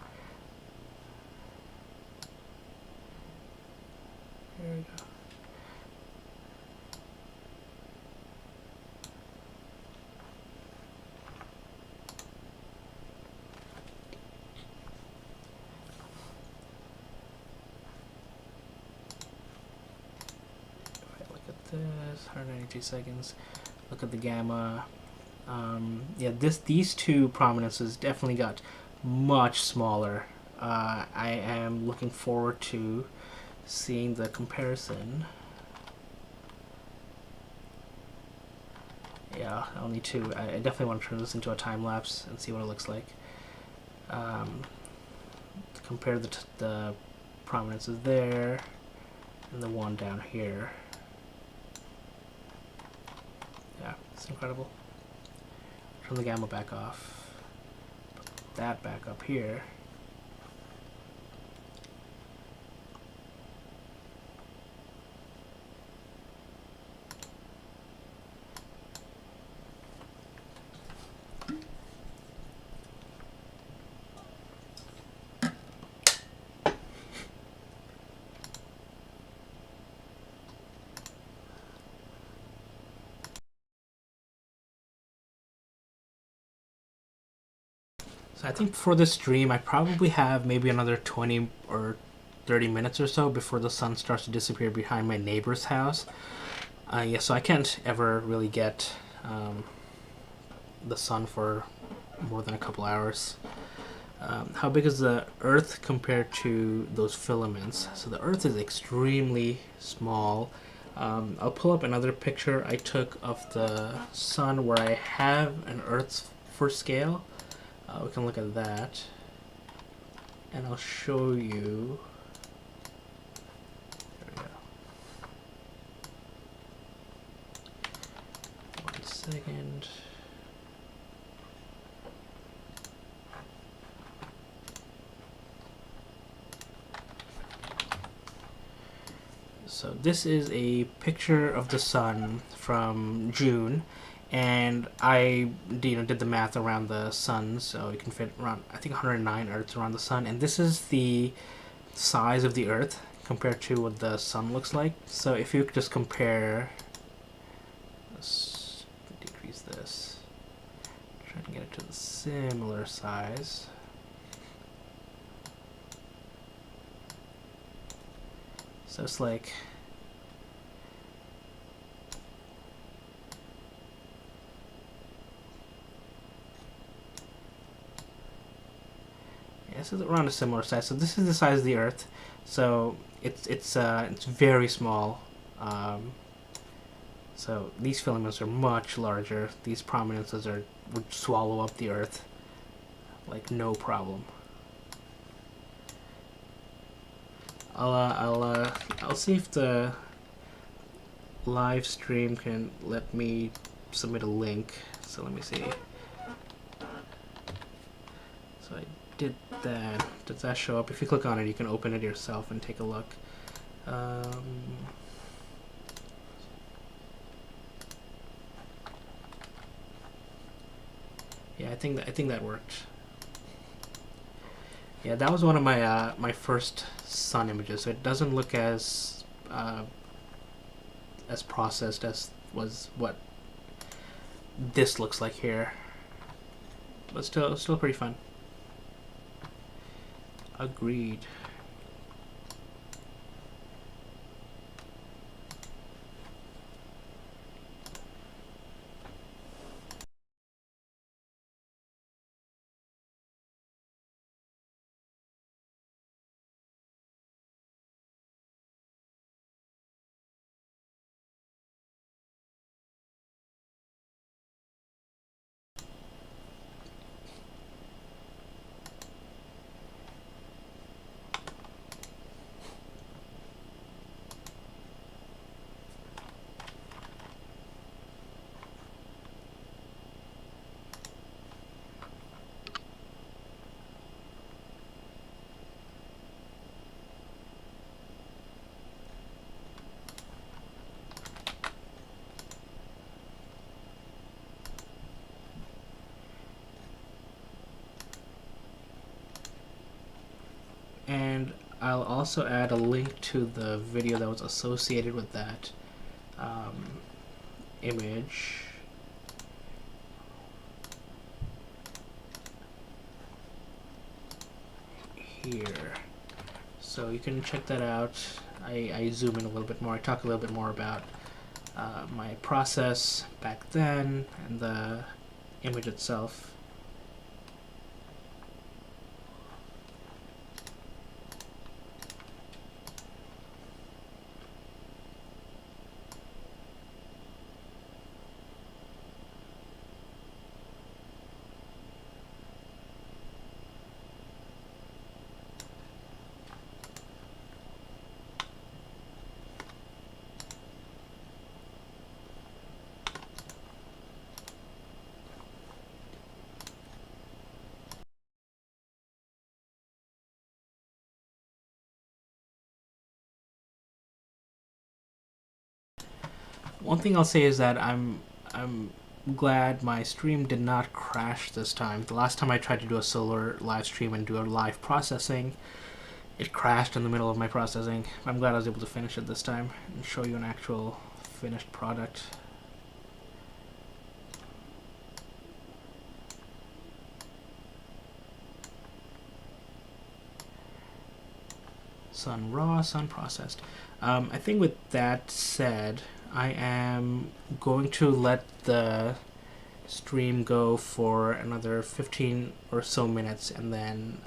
There we go. this, 192 seconds. Look at the gamma. Yeah, these two prominences definitely got much smaller. I am looking forward to seeing the comparison. Yeah, I'll need to. I definitely want to turn this into a time lapse and see what it looks like. Compare the prominences there and the one down here. Yeah, it's incredible. Turn the gamma back off. Put that back up here. So I think for this stream, I probably have maybe another 20 or 30 minutes or so before the sun starts to disappear behind my neighbor's house. Yeah, so I can't ever really get the sun for more than a couple hours. How big is the Earth compared to those filaments? So the Earth is extremely small. I'll pull up another picture I took of the sun where I have an Earth for scale. We can look at that, and I'll show you. There we go. 1 second. So this is a picture of the sun from June. And I did the math around the sun, so you can fit around, I think, 109 Earths around the sun. And this is the size of the Earth compared to what the sun looks like. So if you just compare, let's decrease this, try to get it to the similar size. So it's like, this is around a similar size. So this is the size of the Earth. So it's very small. So these filaments are much larger. These prominences would swallow up the Earth like no problem. I'll see if the live stream can let me submit a link. So let me see. So I did that. Does that show up? If you click on it, you can open it yourself and take a look. Yeah, I think that worked. Yeah, that was one of my my first sun images. So it doesn't look as processed as was what this looks like here, but still pretty fun. Agreed. And I'll also add a link to the video that was associated with that image. Here. So you can check that out. I zoom in a little bit more. I talk a little bit more about my process back then and the image itself. One thing I'll say is that I'm glad my stream did not crash this time. The last time I tried to do a solar live stream and do a live processing, it crashed in the middle of my processing. I'm glad I was able to finish it this time and show you an actual finished product. Sun raw, sun processed. I think with that said, I am going to let the stream go for another 15 or so minutes, and then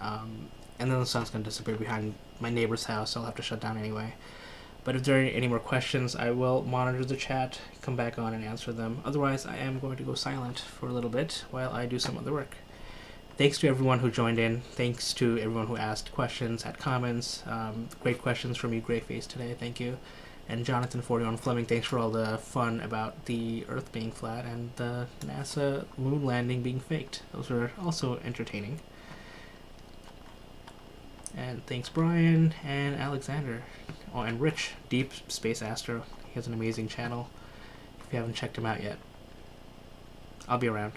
the sun's gonna disappear behind my neighbor's house. So I'll have to shut down anyway. But if there are any more questions, I will monitor the chat, come back on and answer them. Otherwise, I am going to go silent for a little bit while I do some other work. Thanks to everyone who joined in. Thanks to everyone who asked questions, had comments. Great questions from you, Greyface, today. Thank you. And Jonathan 41 Fleming, thanks for all the fun about the Earth being flat and the NASA moon landing being faked. Those were also entertaining. And thanks, Brian and Alexander. Oh, and Rich, Deep Space Astro. He has an amazing channel. If you haven't checked him out yet, I'll be around.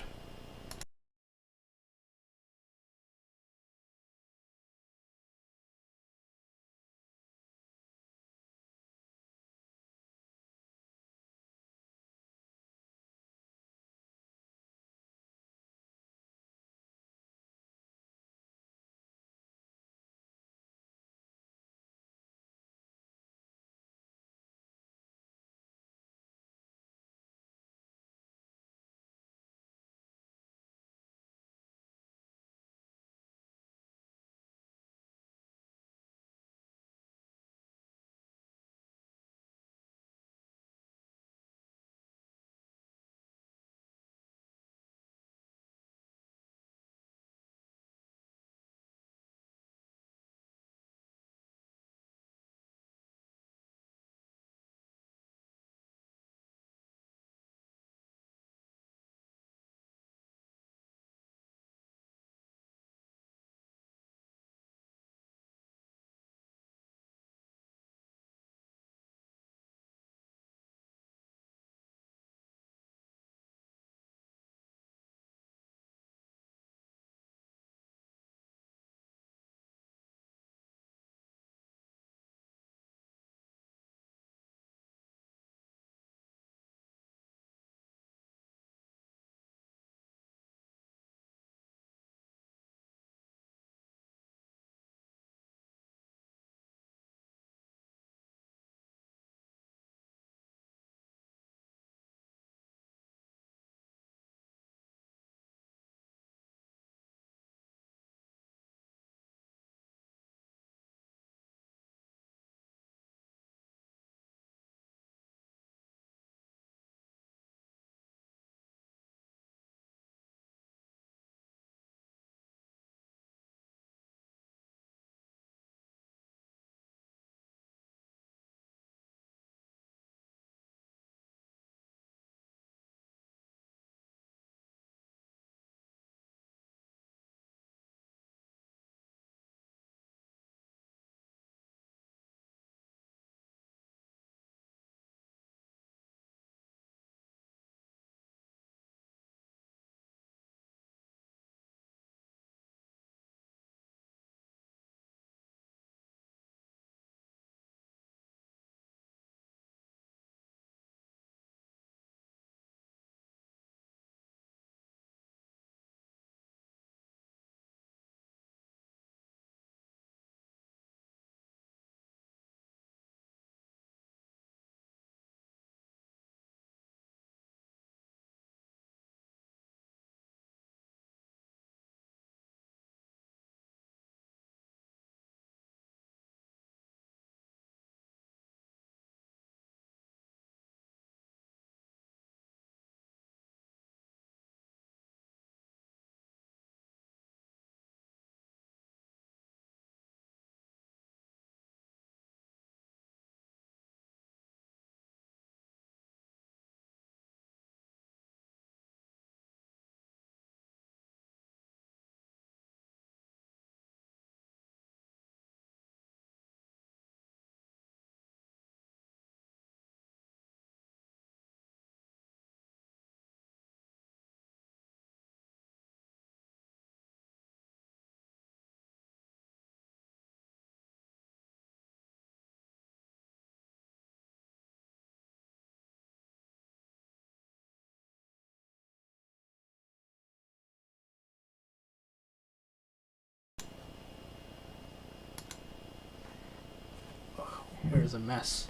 is a mess.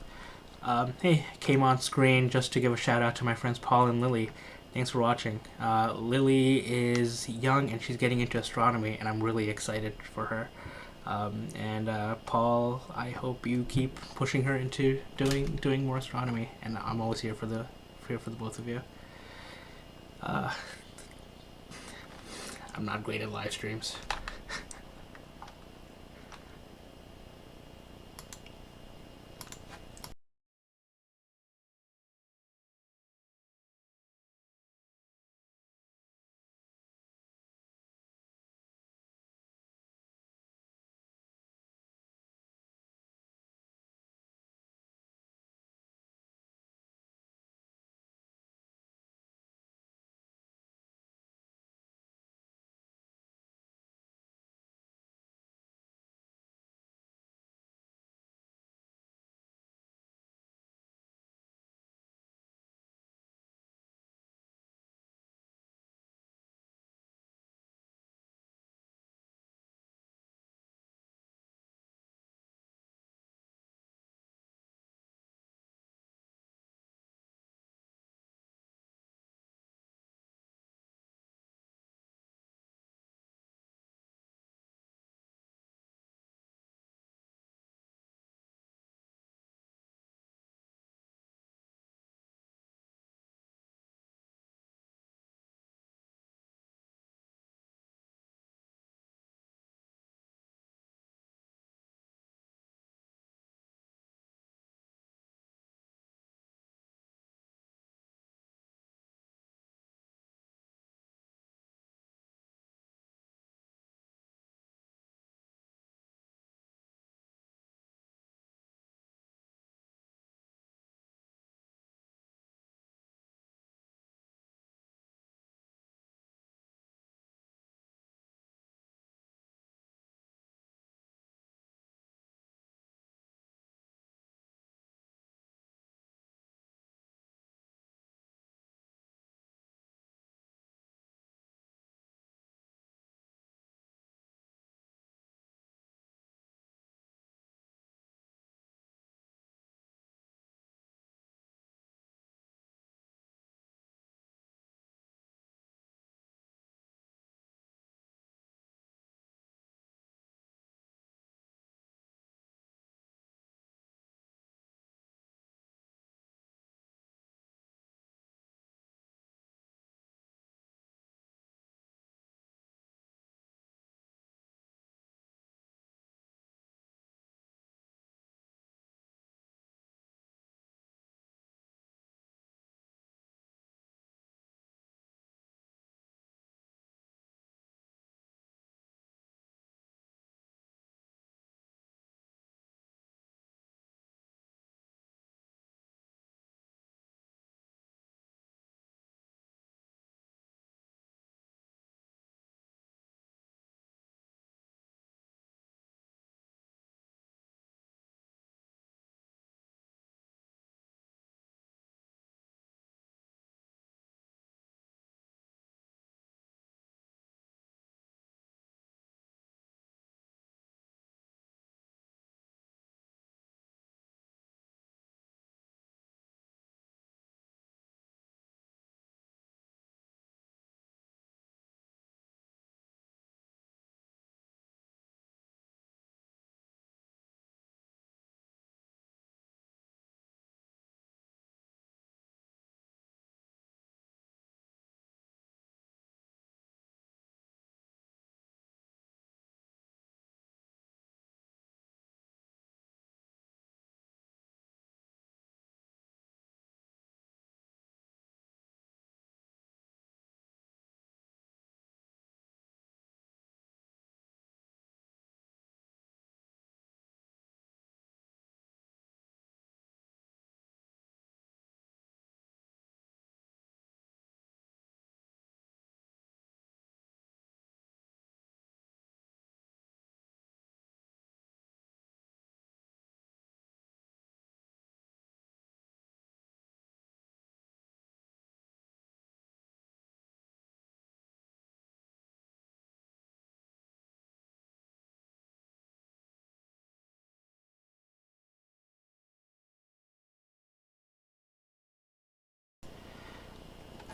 Hey, came on screen just to give a shout out to my friends Paul and Lily. Thanks for watching. Lily is young and she's getting into astronomy, and I'm really excited for her. And Paul, I hope you keep pushing her into doing more astronomy, and I'm always here for the both of you. I'm not great at live streams.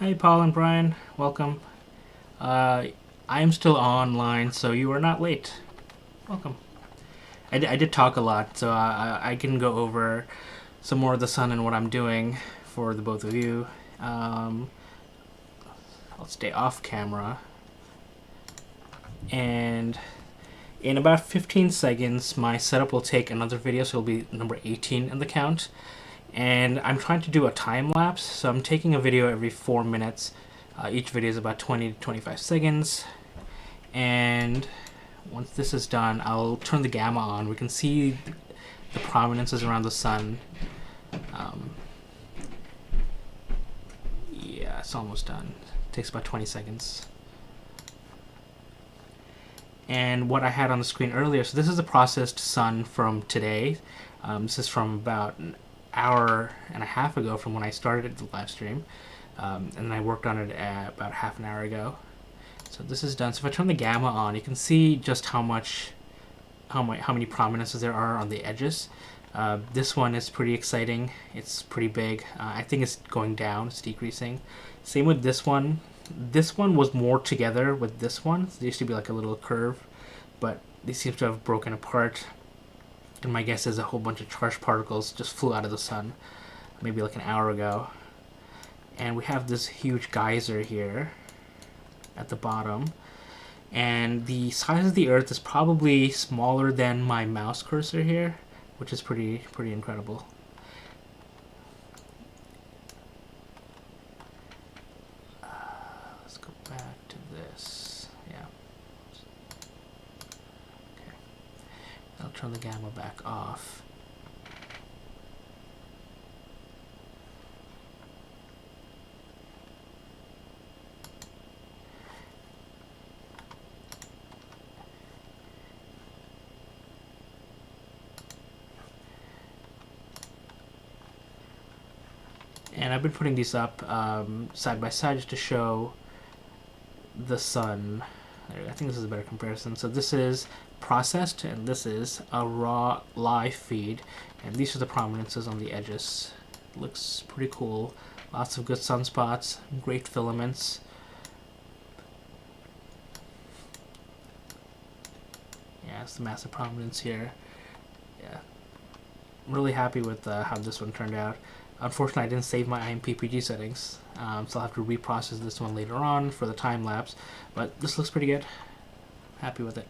Hey, Paul and Brian, welcome. I'm still online, so you are not late. Welcome. I did talk a lot, so I can go over some more of the sun and what I'm doing for the both of you. I'll stay off camera. And in about 15 seconds, my setup will take another video, so it'll be number 18 in the count. And I'm trying to do a time lapse, so I'm taking a video every 4 minutes. Each video is about 20 to 25 seconds. And once this is done, I'll turn the gamma on. We can see the prominences around the sun. Yeah, it's almost done. It takes about 20 seconds. And what I had on the screen earlier, so this is the processed sun from today. This is from about an hour and a half ago from when I started the live stream. And then I worked on it about half an hour ago. So this is done. So if I turn the gamma on, you can see just how many prominences there are on the edges. This one is pretty exciting. It's pretty big. I think it's going down. It's decreasing. Same with this one. This one was more together with this one. There used to be like a little curve, but they seem to have broken apart. And my guess is a whole bunch of charged particles just flew out of the sun, maybe like an hour ago. And we have this huge geyser here at the bottom. And the size of the Earth is probably smaller than my mouse cursor here, which is pretty incredible. Let's go back to this. Yeah. Okay. I'll turn the gamma back off. And I've been putting these up side by side just to show the sun. I think this is a better comparison. So this is processed, and this is a raw live feed. And these are the prominences on the edges. Looks pretty cool. Lots of good sunspots, great filaments. Yeah, it's the massive prominence here. Yeah, I'm really happy with how this one turned out. Unfortunately, I didn't save my IMPPG settings, so I'll have to reprocess this one later on for the time lapse. But this looks pretty good. Happy with it.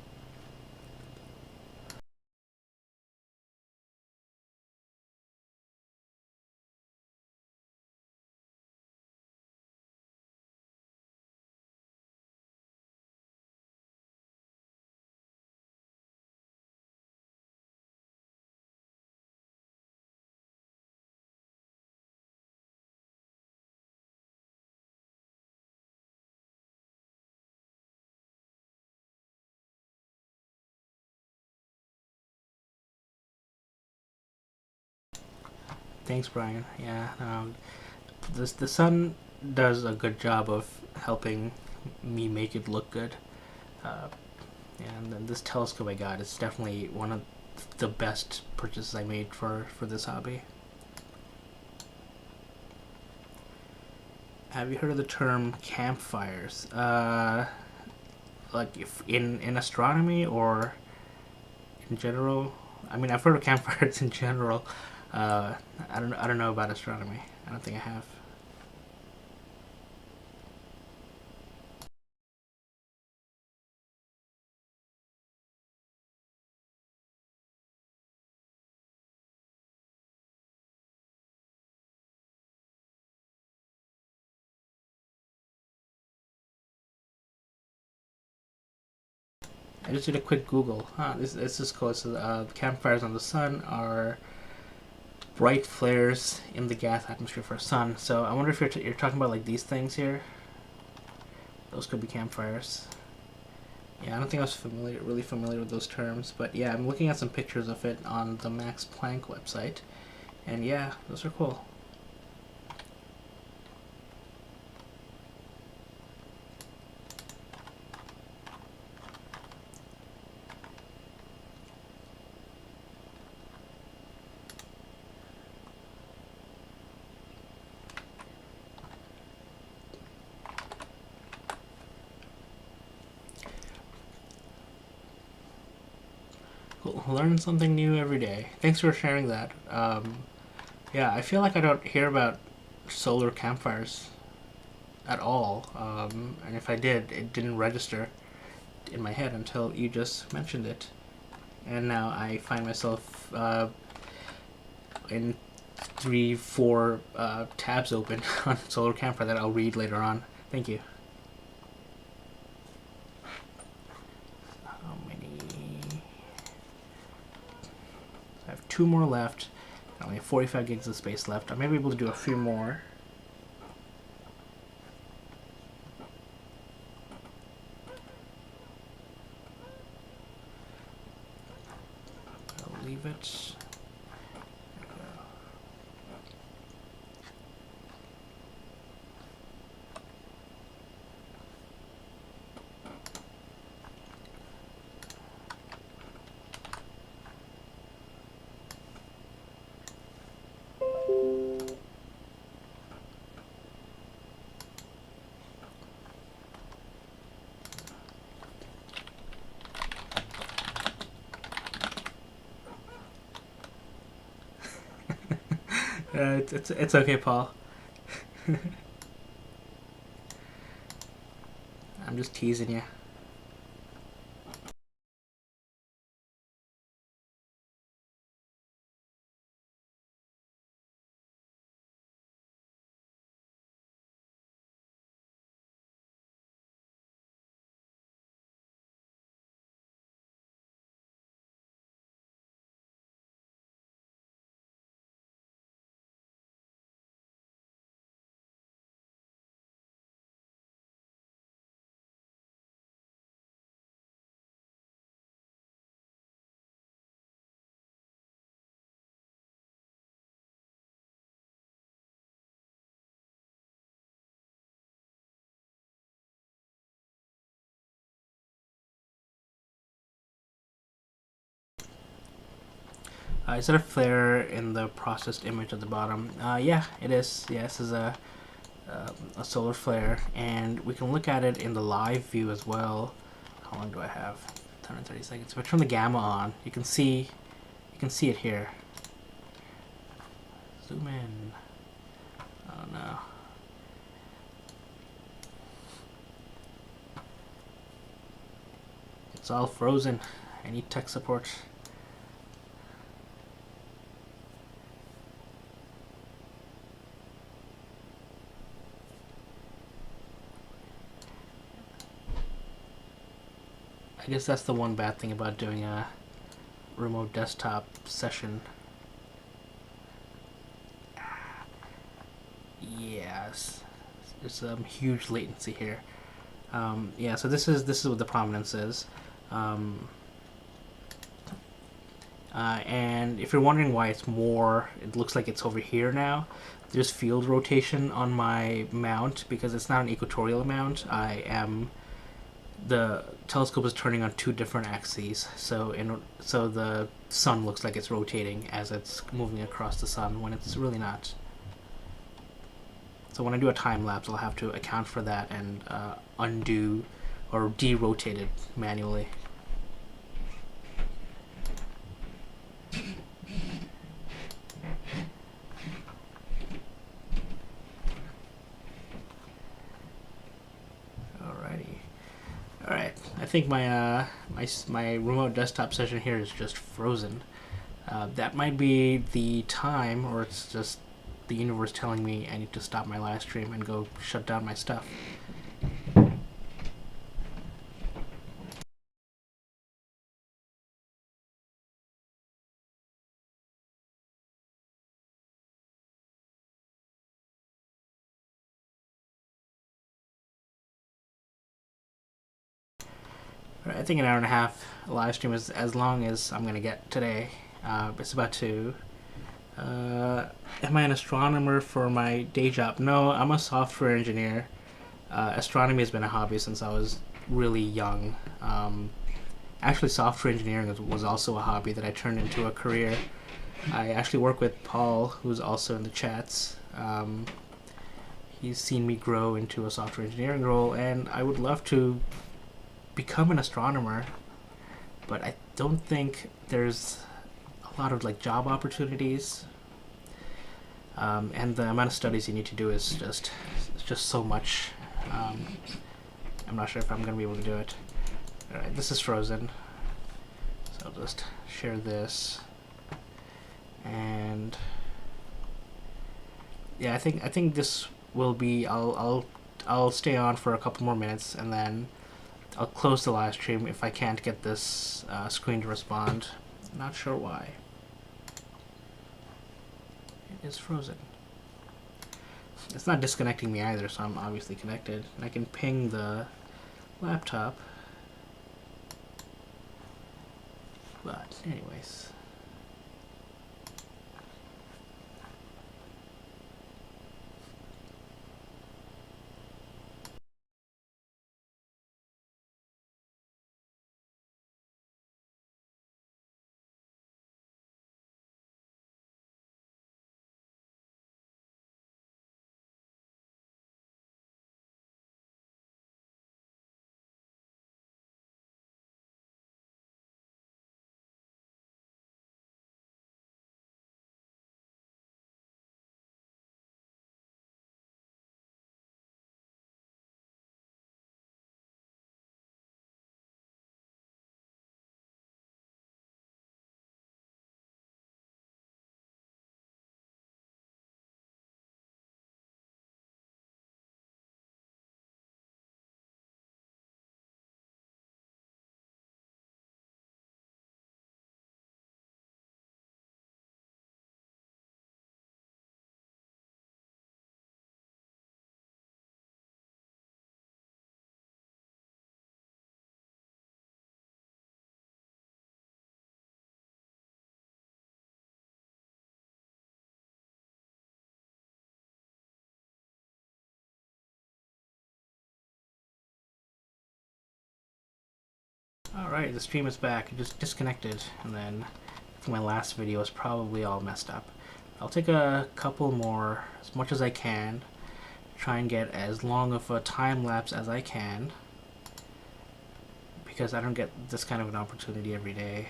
Thanks, Brian. Yeah, the sun does a good job of helping me make it look good. Uh, and then this telescope I got is definitely one of the best purchases I made for this hobby. Have you heard of the term campfires? Like if in astronomy or in general? I mean, I've heard of campfires in general. I don't know about astronomy. I don't think I have. I just did a quick Google. This is cool. So, campfires on the sun are bright flares in the gas atmosphere for sun. So I wonder if you're talking about like these things here. Those could be campfires. Yeah, I don't think I was really familiar with those terms, but yeah, I'm looking at some pictures of it on the Max Planck website, and yeah, those are cool. learn something new every day. Thanks for sharing that. Yeah, I feel like I don't hear about solar campfires at all. And if I did, it didn't register in my head until you just mentioned it. And now I find myself in 3, 4 tabs open on solar campfire that I'll read later on. Thank you. How many? I have 2 more left. I only have 45 gigs of space left. I may be able to do a few more. I'll leave it. It's okay, Paul. I'm just teasing you. Is that a flare in the processed image at the bottom? Yeah, it is. Yeah, this is a solar flare, and we can look at it in the live view as well. How long do I have? 130 seconds. If I turn the gamma on, you can see it here. Zoom in. Oh no. It's all frozen. I need tech support. I guess that's the one bad thing about doing a remote desktop session. Yes, there's some huge latency here. Yeah, so this is what the prominence is. And if you're wondering why it's more, it looks like it's over here now. There's field rotation on my mount because it's not an equatorial mount. The telescope is turning on 2 different axes, so the sun looks like it's rotating as it's moving across the sun when it's really not. So when I do a time lapse, I'll have to account for that and undo or de-rotate it manually. Alright, I think my remote desktop session here is just frozen. That might be the time, or it's just the universe telling me I need to stop my live stream and go shut down my stuff. I think an hour and a half live stream is as long as I'm going to get today. It's about to... am I an astronomer for my day job? No, I'm a software engineer. Astronomy has been a hobby since I was really young. Actually, software engineering was also a hobby that I turned into a career. I actually work with Paul, who's also in the chats. He's seen me grow into a software engineering role, and I would love to become an astronomer, but I don't think there's a lot of like job opportunities, and the amount of studies you need to do is just so much. I'm not sure if I'm gonna be able to do it. All right, this is frozen, so I'll just share this, and yeah, I think this will be. I'll stay on for a couple more minutes, and then I'll close the live stream if I can't get this screen to respond. Not sure why. It is frozen. It's not disconnecting me either, so I'm obviously connected. And I can ping the laptop. But anyways. Alright, the stream is back. It just disconnected, and then my last video is probably all messed up. I'll take a couple more, as much as I can. Try and get as long of a time lapse as I can, because I don't get this kind of an opportunity every day.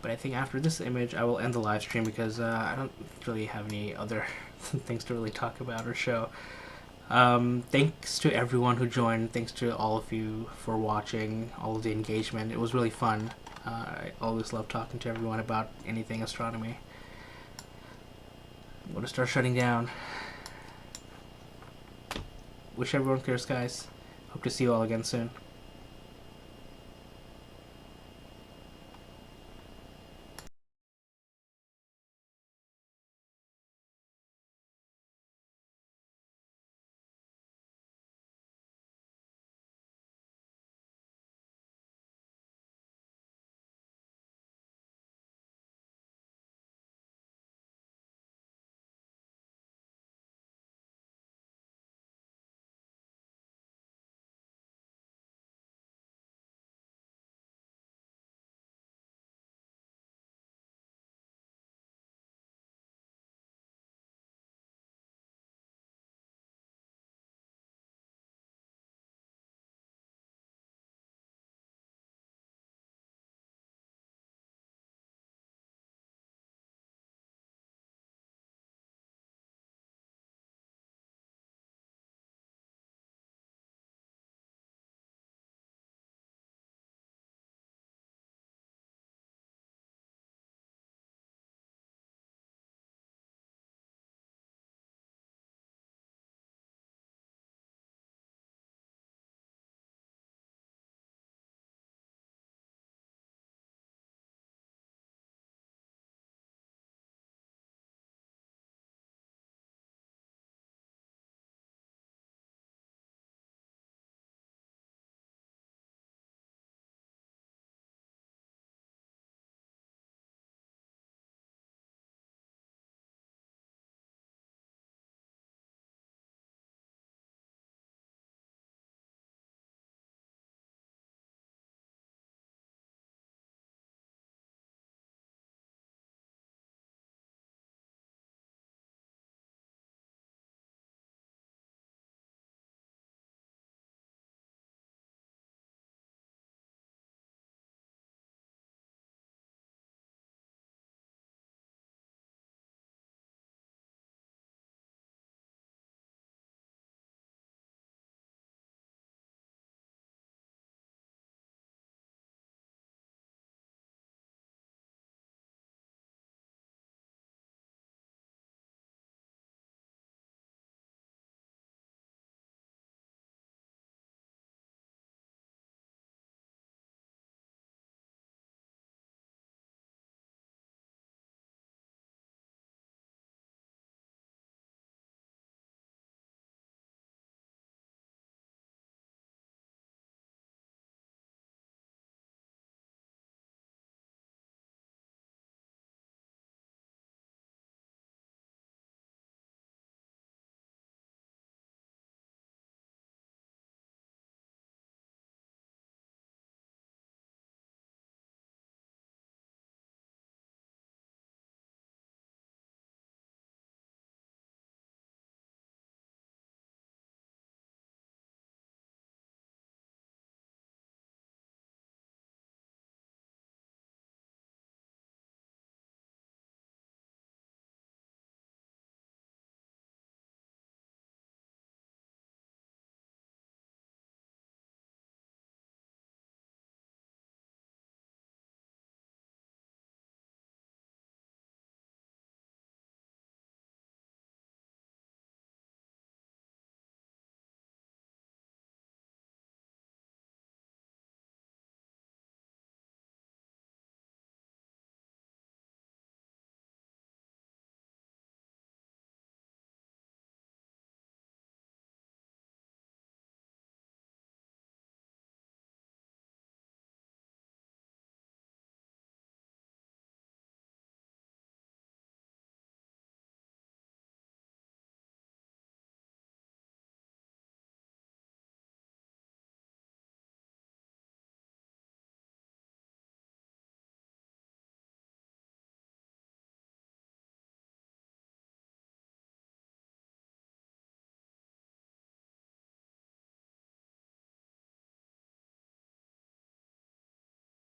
But I think after this image I will end the live stream, because I don't really have any other things to really talk about or show. Thanks to everyone who joined. Thanks to all of you for watching, all of the engagement. It was really fun. I always love talking to everyone about anything astronomy. I'm gonna start shutting down. Wish everyone clear skies. Hope to see you all again soon.